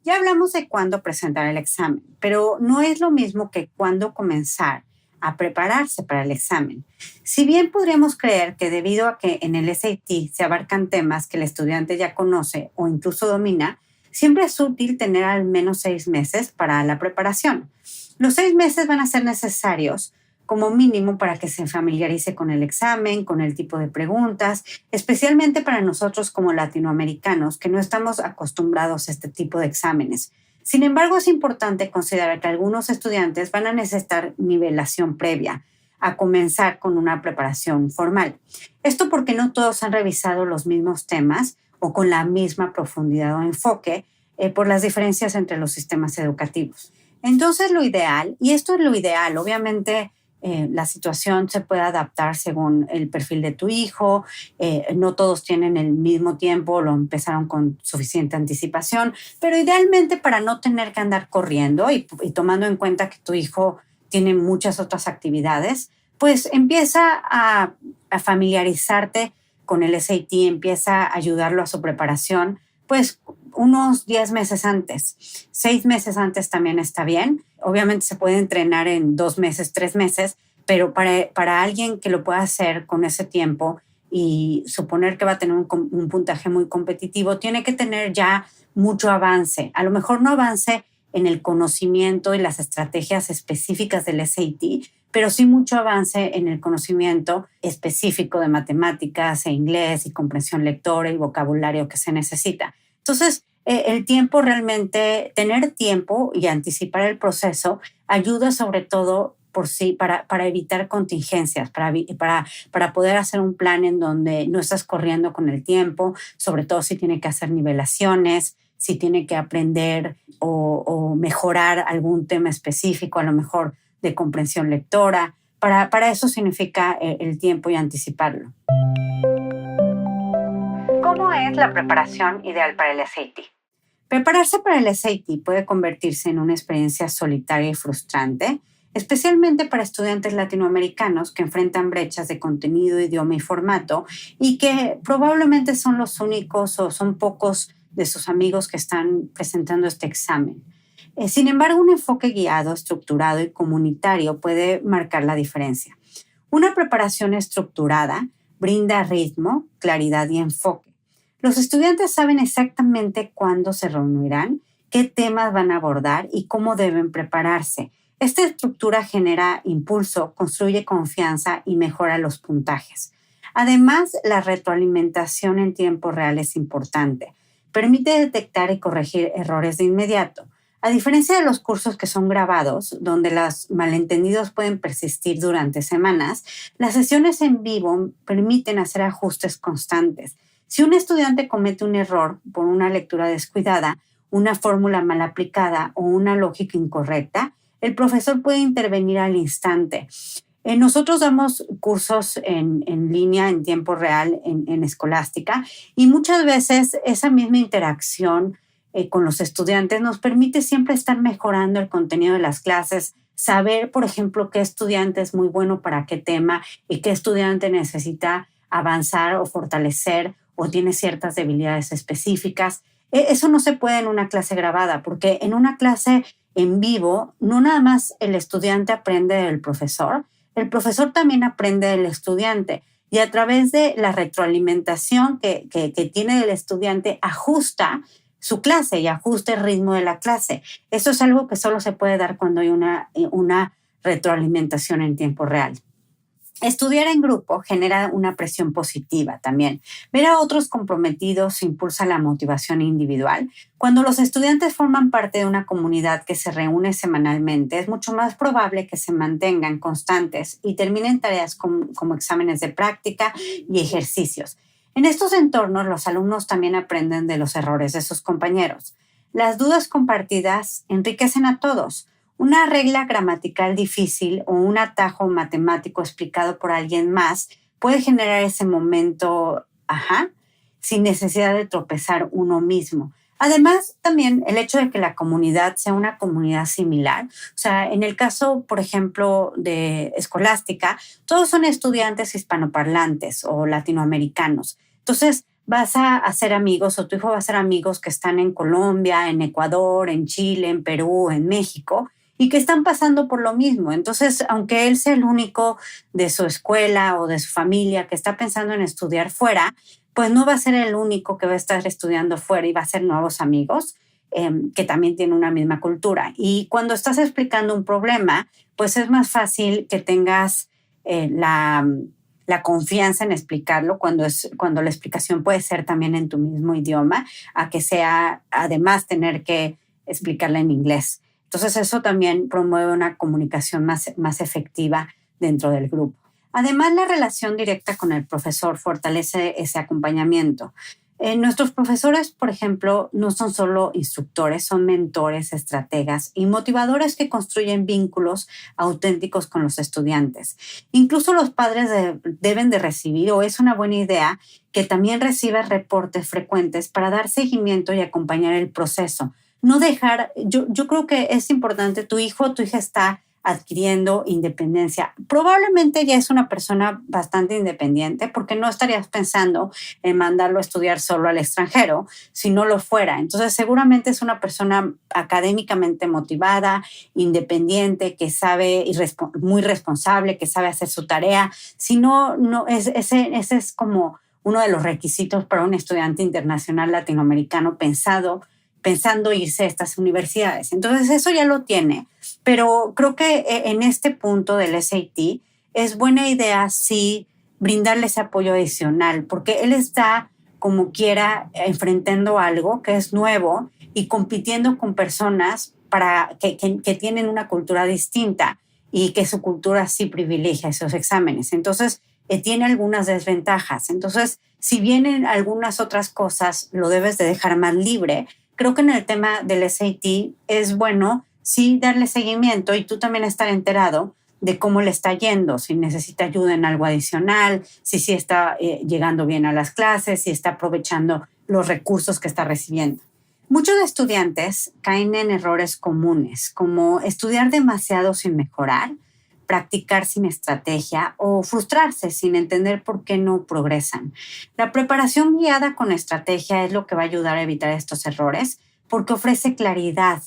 Ya hablamos de cuándo presentar el examen, pero no es lo mismo que cuándo comenzar a prepararse para el examen. Si bien podríamos creer que debido a que en el SAT se abarcan temas que el estudiante ya conoce o incluso domina, siempre es útil tener al menos 6 meses para la preparación. Los 6 meses van a ser necesarios como mínimo para que se familiarice con el examen, con el tipo de preguntas, especialmente para nosotros como latinoamericanos que no estamos acostumbrados a este tipo de exámenes. Sin embargo, es importante considerar que algunos estudiantes van a necesitar nivelación previa a comenzar con una preparación formal. Esto porque no todos han revisado los mismos temas o con la misma profundidad o enfoque por las diferencias entre los sistemas educativos. Entonces, lo ideal, y esto es lo ideal, obviamente la situación se puede adaptar según el perfil de tu hijo, no todos tienen el mismo tiempo, lo empezaron con suficiente anticipación, pero idealmente para no tener que andar corriendo y tomando en cuenta que tu hijo tiene muchas otras actividades, pues empieza a familiarizarte con el SAT, empieza a ayudarlo a su preparación, pues unos 10 meses antes. 6 meses antes también está bien. Obviamente se puede entrenar en 2 meses, 3 meses, pero para alguien que lo pueda hacer con ese tiempo y suponer que va a tener un puntaje muy competitivo, tiene que tener ya mucho avance. A lo mejor no avance en el conocimiento y las estrategias específicas del SAT, pero sí mucho avance en el conocimiento específico de matemáticas e inglés y comprensión lectora y vocabulario que se necesita. Entonces, el tiempo realmente, tener tiempo y anticipar el proceso ayuda sobre todo por sí para evitar contingencias, para poder hacer un plan en donde no estás corriendo con el tiempo, sobre todo si tiene que hacer nivelaciones, si tiene que aprender o mejorar algún tema específico, a lo mejor de comprensión lectora. Para eso significa el tiempo y anticiparlo. ¿Cómo es la preparación ideal para el SAT? Prepararse para el SAT puede convertirse en una experiencia solitaria y frustrante, especialmente para estudiantes latinoamericanos que enfrentan brechas de contenido, idioma y formato y que probablemente son los únicos o son pocos de sus amigos que están presentando este examen. Sin embargo, un enfoque guiado, estructurado y comunitario puede marcar la diferencia. Una preparación estructurada brinda ritmo, claridad y enfoque. Los estudiantes saben exactamente cuándo se reunirán, qué temas van a abordar y cómo deben prepararse. Esta estructura genera impulso, construye confianza y mejora los puntajes. Además, la retroalimentación en tiempo real es importante. Permite detectar y corregir errores de inmediato. A diferencia de los cursos que son grabados, donde los malentendidos pueden persistir durante semanas, las sesiones en vivo permiten hacer ajustes constantes. Si un estudiante comete un error por una lectura descuidada, una fórmula mal aplicada o una lógica incorrecta, el profesor puede intervenir al instante. Nosotros damos cursos en línea, en tiempo real, en Escolástica, y muchas veces esa misma interacción con los estudiantes nos permite siempre estar mejorando el contenido de las clases, saber, por ejemplo, qué estudiante es muy bueno para qué tema y qué estudiante necesita avanzar o fortalecer o tiene ciertas debilidades específicas. Eso no se puede en una clase grabada, porque en una clase en vivo no nada más el estudiante aprende del profesor, el profesor también aprende del estudiante y a través de la retroalimentación que tiene el estudiante ajusta su clase y ajusta el ritmo de la clase. Eso es algo que solo se puede dar cuando hay una retroalimentación en tiempo real. Estudiar en grupo genera una presión positiva también. Ver a otros comprometidos impulsa la motivación individual. Cuando los estudiantes forman parte de una comunidad que se reúne semanalmente, es mucho más probable que se mantengan constantes y terminen tareas como exámenes de práctica y ejercicios. En estos entornos, los alumnos también aprenden de los errores de sus compañeros. Las dudas compartidas enriquecen a todos. Una regla gramatical difícil o un atajo matemático explicado por alguien más puede generar ese momento, sin necesidad de tropezar uno mismo. Además, también el hecho de que la comunidad sea una comunidad similar, o sea, en el caso, por ejemplo, de Escolástica, todos son estudiantes hispanoparlantes o latinoamericanos. Entonces, vas a hacer amigos o tu hijo va a hacer amigos que están en Colombia, en Ecuador, en Chile, en Perú, en México y que están pasando por lo mismo. Entonces, aunque él sea el único de su escuela o de su familia que está pensando en estudiar fuera, pues no va a ser el único que va a estar estudiando fuera y va a hacer nuevos amigos que también tienen una misma cultura. Y cuando estás explicando un problema, pues es más fácil que tengas la confianza en explicarlo cuando la explicación puede ser también en tu mismo idioma, a que sea además tener que explicarla en inglés. Entonces eso también promueve una comunicación más efectiva dentro del grupo. Además, la relación directa con el profesor fortalece ese acompañamiento. Nuestros profesores, por ejemplo, no son solo instructores, son mentores, estrategas y motivadores que construyen vínculos auténticos con los estudiantes. Incluso los padres deben de recibir, o es una buena idea, que también recibas reportes frecuentes para dar seguimiento y acompañar el proceso. No dejar, yo creo que es importante, tu hijo o tu hija está adquiriendo independencia. Probablemente ya es una persona bastante independiente porque no estarías pensando en mandarlo a estudiar solo al extranjero si no lo fuera. Entonces seguramente es una persona académicamente motivada, independiente, que sabe y muy responsable, que sabe hacer su tarea. Si no, ese es como uno de los requisitos para un estudiante internacional latinoamericano pensando irse a estas universidades. Entonces eso ya lo tiene, pero creo que en este punto del SAT es buena idea sí brindarle ese apoyo adicional, porque él está como quiera enfrentando algo que es nuevo y compitiendo con personas que tienen una cultura distinta y que su cultura sí privilegia esos exámenes. Entonces tiene algunas desventajas. Entonces, si vienen algunas otras cosas, lo debes de dejar más libre. Creo que en el tema del SAT es bueno sí darle seguimiento y tú también estar enterado de cómo le está yendo, si necesita ayuda en algo adicional, si sí está llegando bien a las clases, si está aprovechando los recursos que está recibiendo. Muchos estudiantes caen en errores comunes, como estudiar demasiado sin mejorar, practicar sin estrategia o frustrarse sin entender por qué no progresan. La preparación guiada con estrategia es lo que va a ayudar a evitar estos errores porque ofrece claridad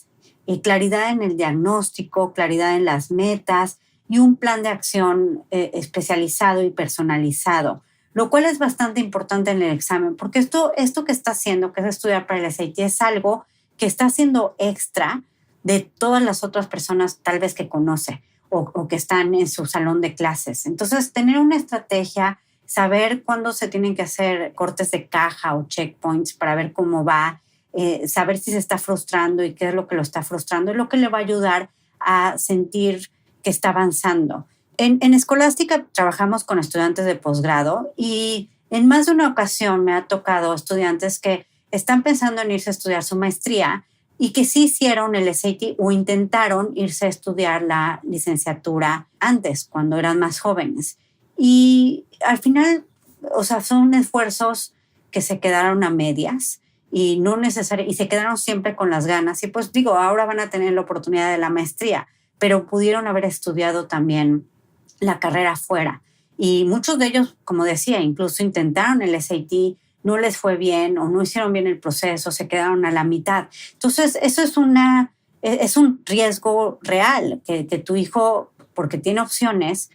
y claridad en el diagnóstico, claridad en las metas y un plan de acción especializado y personalizado, lo cual es bastante importante en el examen porque esto que está haciendo, que es estudiar para el SAT, es algo que está haciendo extra de todas las otras personas tal vez que conoce o que están en su salón de clases. Entonces, tener una estrategia, saber cuándo se tienen que hacer cortes de caja o checkpoints para ver cómo va, saber si se está frustrando y qué es lo que lo está frustrando, es lo que le va a ayudar a sentir que está avanzando. En Escolástica trabajamos con estudiantes de posgrado y en más de una ocasión me ha tocado estudiantes que están pensando en irse a estudiar su maestría y que sí hicieron el SAT o intentaron irse a estudiar la licenciatura antes, cuando eran más jóvenes. Y al final, o sea, son esfuerzos que se quedaron a medias y y se quedaron siempre con las ganas. Y pues digo, ahora van a tener la oportunidad de la maestría, pero pudieron haber estudiado también la carrera fuera. Y muchos de ellos, como decía, incluso intentaron el SAT, no les fue bien o no hicieron bien el proceso, se quedaron a la mitad. Entonces, eso es un riesgo real, que tu hijo, porque tiene opciones,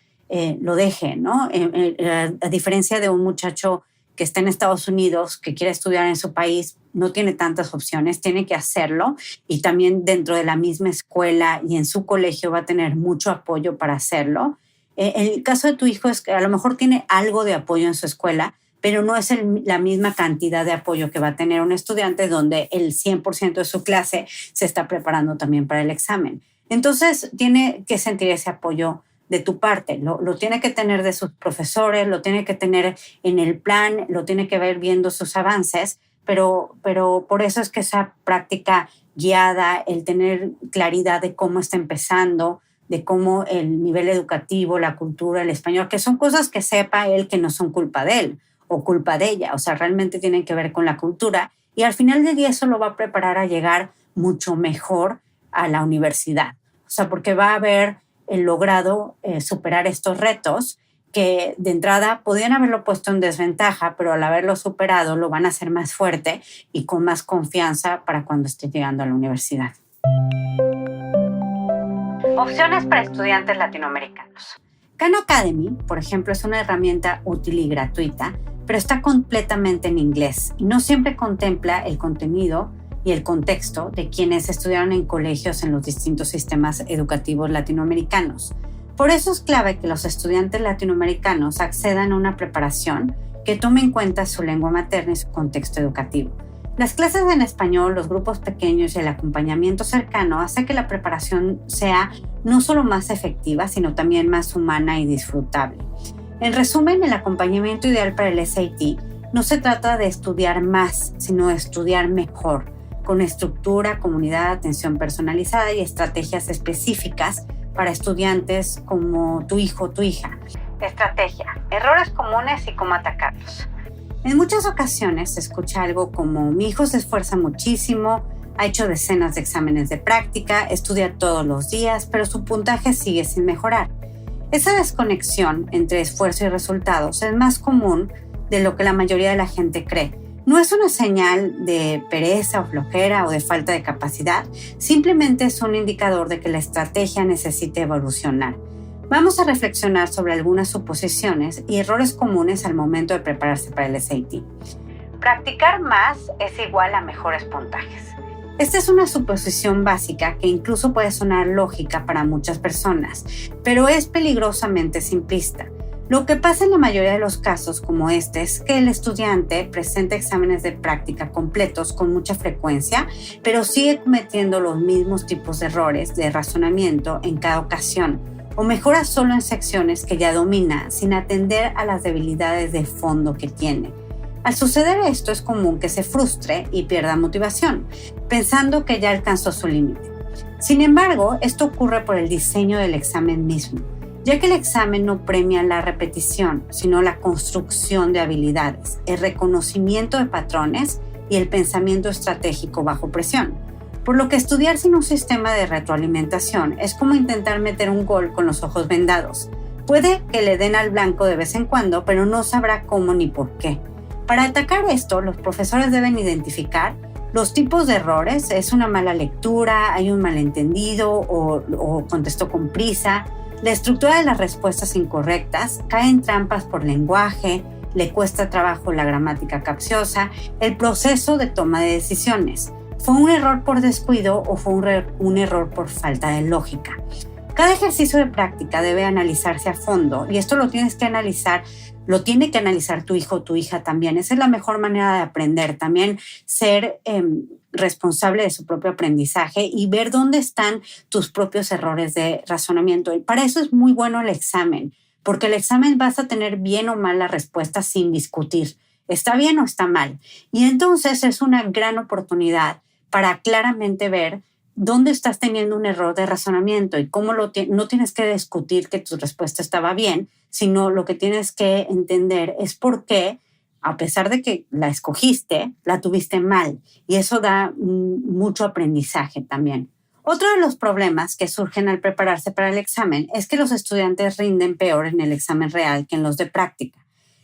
lo deje, ¿no? A diferencia de un muchacho que está en Estados Unidos, que quiere estudiar en su país, no tiene tantas opciones, tiene que hacerlo y también dentro de la misma escuela y en su colegio va a tener mucho apoyo para hacerlo. El caso de tu hijo es que a lo mejor tiene algo de apoyo en su escuela, pero no es la misma cantidad de apoyo que va a tener un estudiante donde el 100% de su clase se está preparando también para el examen. Entonces, tiene que sentir ese apoyo de tu parte, lo tiene que tener de sus profesores, lo tiene que tener en el plan, lo tiene que ver viendo sus avances, pero por eso es que esa práctica guiada, el tener claridad de cómo está empezando, de cómo el nivel educativo, la cultura, el español, que son cosas que sepa él que no son culpa de él o culpa de ella, o sea, realmente tienen que ver con la cultura y al final del día eso lo va a preparar a llegar mucho mejor a la universidad, o sea, porque va a haber logrado superar estos retos que de entrada podían haberlo puesto en desventaja, pero al haberlo superado lo van a hacer más fuerte y con más confianza para cuando esté llegando a la universidad. Opciones para estudiantes latinoamericanos. Khan Academy, por ejemplo, es una herramienta útil y gratuita, pero está completamente en inglés y no siempre contempla el contenido y el contexto de quienes estudiaron en colegios en los distintos sistemas educativos latinoamericanos. Por eso es clave que los estudiantes latinoamericanos accedan a una preparación que tome en cuenta su lengua materna y su contexto educativo. Las clases en español, los grupos pequeños y el acompañamiento cercano hace que la preparación sea no solo más efectiva, sino también más humana y disfrutable. En resumen, el acompañamiento ideal para el SAT no se trata de estudiar más, sino de estudiar mejor, con estructura, comunidad, atención personalizada y estrategias específicas para estudiantes como tu hijo o tu hija. Estrategia, errores comunes y cómo atacarlos. En muchas ocasiones se escucha algo como: mi hijo se esfuerza muchísimo, ha hecho decenas de exámenes de práctica, estudia todos los días, pero su puntaje sigue sin mejorar. Esa desconexión entre esfuerzo y resultados es más común de lo que la mayoría de la gente cree. No es una señal de pereza o flojera o de falta de capacidad, simplemente es un indicador de que la estrategia necesita evolucionar. Vamos a reflexionar sobre algunas suposiciones y errores comunes al momento de prepararse para el SAT. Practicar más es igual a mejores puntajes. Esta es una suposición básica que incluso puede sonar lógica para muchas personas, pero es peligrosamente simplista. Lo que pasa en la mayoría de los casos como este es que el estudiante presenta exámenes de práctica completos con mucha frecuencia, pero sigue cometiendo los mismos tipos de errores de razonamiento en cada ocasión, o mejora solo en secciones que ya domina sin atender a las debilidades de fondo que tiene. Al suceder esto, es común que se frustre y pierda motivación, pensando que ya alcanzó su límite. Sin embargo, esto ocurre por el diseño del examen mismo, ya que el examen no premia la repetición, sino la construcción de habilidades, el reconocimiento de patrones y el pensamiento estratégico bajo presión. Por lo que estudiar sin un sistema de retroalimentación es como intentar meter un gol con los ojos vendados. Puede que le den al blanco de vez en cuando, pero no sabrá cómo ni por qué. Para atacar esto, los profesores deben identificar los tipos de errores. Es una mala lectura, hay un malentendido o contestó con prisa. La estructura de las respuestas incorrectas, cae en trampas por lenguaje, le cuesta trabajo la gramática capciosa, el proceso de toma de decisiones. ¿Fue un error por descuido o fue un error por falta de lógica? Cada ejercicio de práctica debe analizarse a fondo y esto lo tiene que analizar tu hijo o tu hija también. Esa es la mejor manera de aprender, también ser responsable de su propio aprendizaje y ver dónde están tus propios errores de razonamiento. Y para eso es muy bueno el examen, porque el examen vas a tener bien o mal la respuesta sin discutir. ¿Está bien o está mal? Y entonces es una gran oportunidad para claramente ver dónde estás teniendo un error de razonamiento y cómo no tienes que discutir que tu respuesta estaba bien, sino lo que tienes que entender es por qué, a pesar de que la escogiste, la tuviste mal. Y eso da mucho aprendizaje también. Otro de los problemas que surgen al prepararse para el examen es que los estudiantes rinden peor en el examen real que en los de práctica.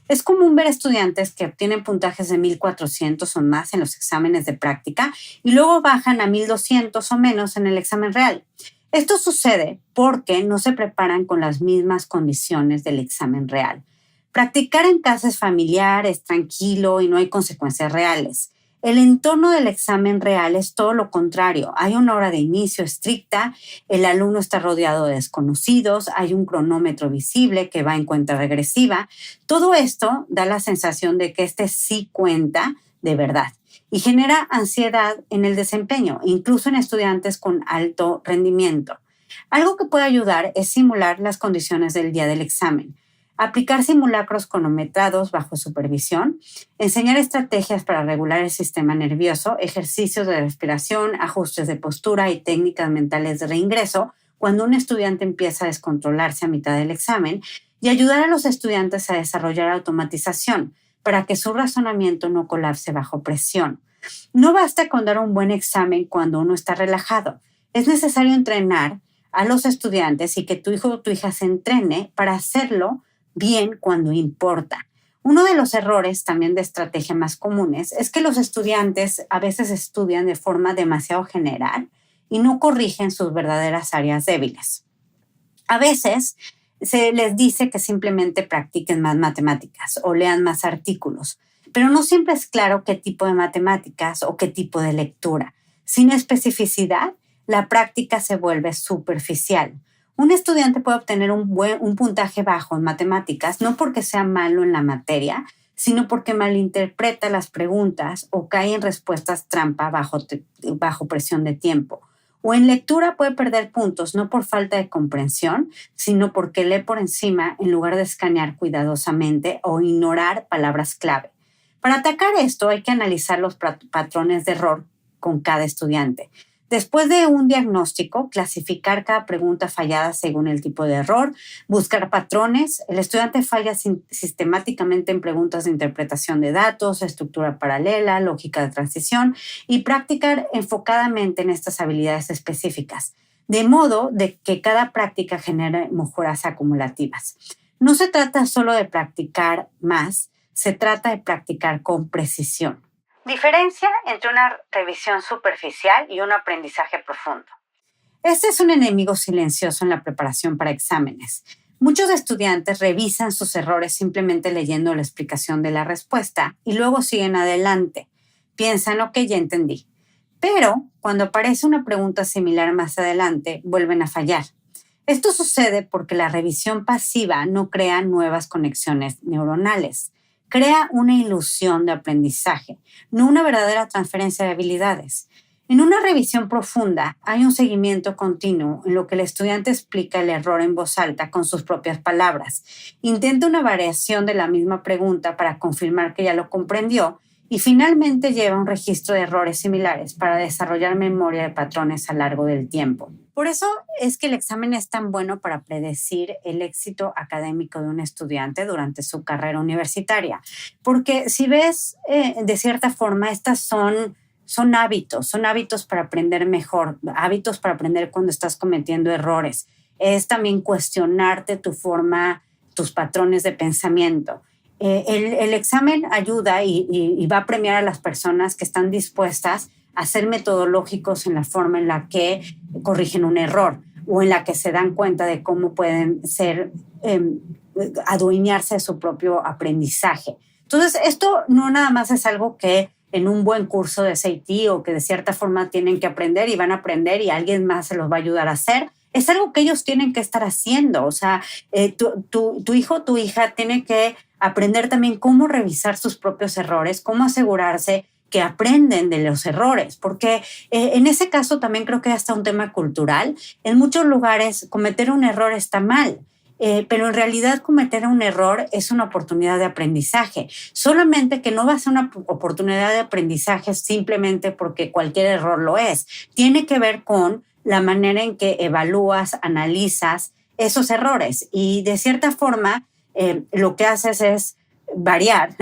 Es común ver estudiantes que obtienen puntajes de 1,400 o más en los exámenes de práctica y luego bajan a 1,200 o menos en el examen real. Esto sucede porque no se preparan con las mismas condiciones del examen real. Practicar en casa es familiar, es tranquilo y no hay consecuencias reales. El entorno del examen real es todo lo contrario. Hay una hora de inicio estricta, el alumno está rodeado de desconocidos, hay un cronómetro visible que va en cuenta regresiva. Todo esto da la sensación de que sí cuenta de verdad y genera ansiedad en el desempeño, incluso en estudiantes con alto rendimiento. Algo que puede ayudar es simular las condiciones del día del examen. Aplicar simulacros cronometrados bajo supervisión, enseñar estrategias para regular el sistema nervioso, ejercicios de respiración, ajustes de postura y técnicas mentales de reingreso cuando un estudiante empieza a descontrolarse a mitad del examen y ayudar a los estudiantes a desarrollar automatización para que su razonamiento no colapse bajo presión. No basta con dar un buen examen cuando uno está relajado. Es necesario entrenar a los estudiantes y que tu hijo o tu hija se entrene para hacerlo bien cuando importa. Uno de los errores también de estrategia más comunes es que los estudiantes a veces estudian de forma demasiado general y no corrigen sus verdaderas áreas débiles. A veces se les dice que simplemente practiquen más matemáticas o lean más artículos, pero no siempre es claro qué tipo de matemáticas o qué tipo de lectura. Sin especificidad, la práctica se vuelve superficial. Un estudiante puede obtener un puntaje bajo en matemáticas no porque sea malo en la materia, sino porque malinterpreta las preguntas o cae en respuestas trampa bajo presión de tiempo. O en lectura puede perder puntos no por falta de comprensión, sino porque lee por encima en lugar de escanear cuidadosamente o ignorar palabras clave. Para atacar esto hay que analizar los patrones de error con cada estudiante. Después de un diagnóstico, clasificar cada pregunta fallada según el tipo de error, buscar patrones. El estudiante falla sistemáticamente en preguntas de interpretación de datos, estructura paralela, lógica de transición y practicar enfocadamente en estas habilidades específicas, de modo de que cada práctica genere mejoras acumulativas. No se trata solo de practicar más, se trata de practicar con precisión. Diferencia entre una revisión superficial y un aprendizaje profundo. Este es un enemigo silencioso en la preparación para exámenes. Muchos estudiantes revisan sus errores simplemente leyendo la explicación de la respuesta y luego siguen adelante. Piensan, ok, ya entendí. Pero cuando aparece una pregunta similar más adelante, vuelven a fallar. Esto sucede porque la revisión pasiva no crea nuevas conexiones neuronales. Crea una ilusión de aprendizaje, no una verdadera transferencia de habilidades. En una revisión profunda hay un seguimiento continuo en lo que el estudiante explica el error en voz alta con sus propias palabras. Intenta una variación de la misma pregunta para confirmar que ya lo comprendió y finalmente lleva un registro de errores similares para desarrollar memoria de patrones a lo largo del tiempo. Por eso es que el examen es tan bueno para predecir el éxito académico de un estudiante durante su carrera universitaria. Porque si ves, de cierta forma, estas son hábitos para aprender mejor, hábitos para aprender cuando estás cometiendo errores. Es también cuestionarte tu forma, tus patrones de pensamiento. El examen ayuda y va a premiar a las personas que están dispuestas a ser metodológicos en la forma en la que corrigen un error o en la que se dan cuenta de cómo pueden adueñarse de su propio aprendizaje. Entonces, esto no nada más es algo que en un buen curso de SAT o que de cierta forma tienen que aprender y van a aprender y alguien más se los va a ayudar a hacer. Es algo que ellos tienen que estar haciendo. O sea, tu hijo o tu hija tiene que aprender también cómo revisar sus propios errores, cómo asegurarse que aprenden de los errores, porque en ese caso también creo que hasta un tema cultural. En muchos lugares cometer un error está mal, pero en realidad cometer un error es una oportunidad de aprendizaje, solamente que no va a ser una oportunidad de aprendizaje simplemente porque cualquier error lo es. Tiene que ver con la manera en que evalúas, analizas esos errores y de cierta forma lo que haces es variar.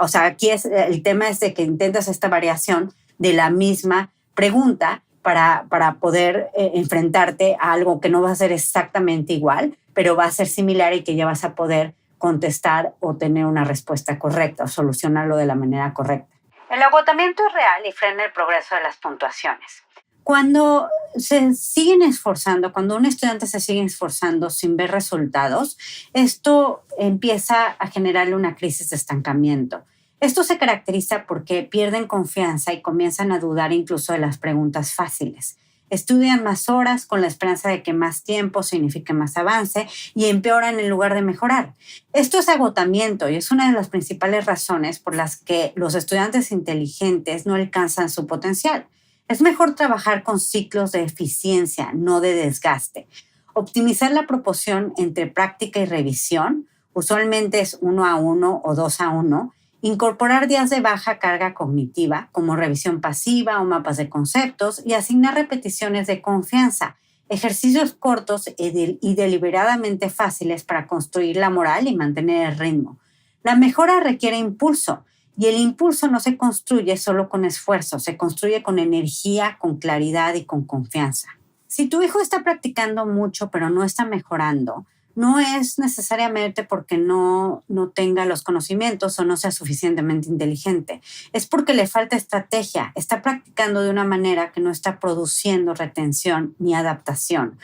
O sea, aquí el tema es de que intentas esta variación de la misma pregunta para poder enfrentarte a algo que no va a ser exactamente igual, pero va a ser similar y que ya vas a poder contestar o tener una respuesta correcta o solucionarlo de la manera correcta. El agotamiento es real y frena el progreso de las puntuaciones. Cuando se siguen esforzando, cuando un estudiante se sigue esforzando sin ver resultados, esto empieza a generarle una crisis de estancamiento. Esto se caracteriza porque pierden confianza y comienzan a dudar incluso de las preguntas fáciles. Estudian más horas con la esperanza de que más tiempo signifique más avance y empeoran en lugar de mejorar. Esto es agotamiento y es una de las principales razones por las que los estudiantes inteligentes no alcanzan su potencial. Es mejor trabajar con ciclos de eficiencia, no de desgaste. Optimizar la proporción entre práctica y revisión, usualmente es 1:1 o 2:1. Incorporar días de baja carga cognitiva, como revisión pasiva o mapas de conceptos, y asignar repeticiones de confianza, ejercicios cortos y deliberadamente fáciles para construir la moral y mantener el ritmo. La mejora requiere impulso. Y el impulso no se construye solo con esfuerzo, se construye con energía, con claridad y con confianza. Si tu hijo está practicando mucho pero no está mejorando, no es necesariamente porque no tenga los conocimientos o no sea suficientemente inteligente. Es porque le falta estrategia, está practicando de una manera que no está produciendo retención ni adaptación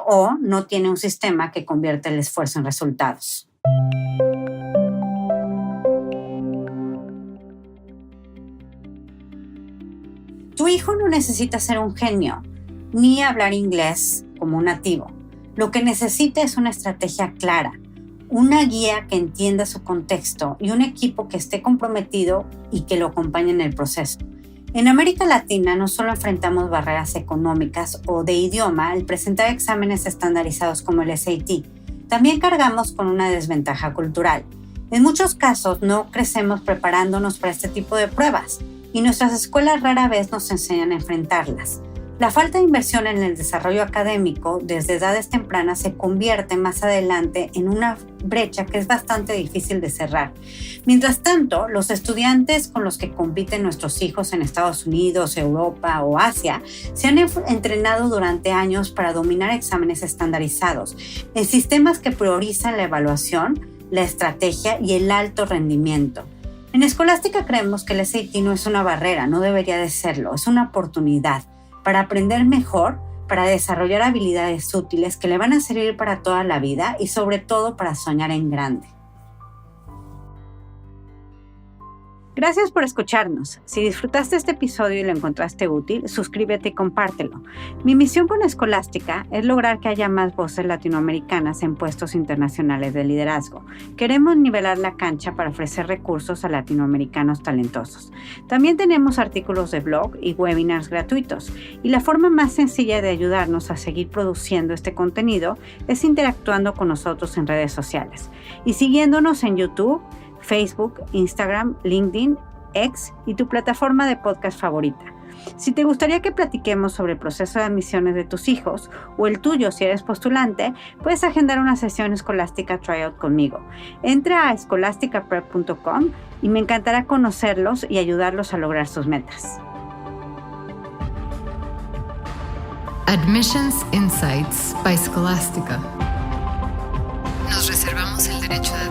o no tiene un sistema que convierta el esfuerzo en resultados. Tu hijo no necesita ser un genio ni hablar inglés como un nativo. Lo que necesita es una estrategia clara, una guía que entienda su contexto y un equipo que esté comprometido y que lo acompañe en el proceso. En América Latina no solo enfrentamos barreras económicas o de idioma al presentar exámenes estandarizados como el SAT, también cargamos con una desventaja cultural. En muchos casos no crecemos preparándonos para este tipo de pruebas y nuestras escuelas rara vez nos enseñan a enfrentarlas. La falta de inversión en el desarrollo académico desde edades tempranas se convierte más adelante en una brecha que es bastante difícil de cerrar. Mientras tanto, los estudiantes con los que compiten nuestros hijos en Estados Unidos, Europa o Asia se han entrenado durante años para dominar exámenes estandarizados en sistemas que priorizan la evaluación, la estrategia y el alto rendimiento. En Escolástica creemos que el SAT no es una barrera, no debería de serlo, es una oportunidad para aprender mejor, para desarrollar habilidades útiles que le van a servir para toda la vida y sobre todo para soñar en grande. Gracias por escucharnos. Si disfrutaste este episodio y lo encontraste útil, suscríbete y compártelo. Mi misión con Escolástica es lograr que haya más voces latinoamericanas en puestos internacionales de liderazgo. Queremos nivelar la cancha para ofrecer recursos a latinoamericanos talentosos. También tenemos artículos de blog y webinars gratuitos. Y la forma más sencilla de ayudarnos a seguir produciendo este contenido es interactuando con nosotros en redes sociales y siguiéndonos en YouTube, Facebook, Instagram, LinkedIn, X y tu plataforma de podcast favorita. Si te gustaría que platiquemos sobre el proceso de admisiones de tus hijos o el tuyo si eres postulante, puedes agendar una sesión Escolástica Tryout conmigo. Entra a escolasticaprep.com y me encantará conocerlos y ayudarlos a lograr sus metas. Admissions Insights by Scholastica. Nos reservamos el derecho de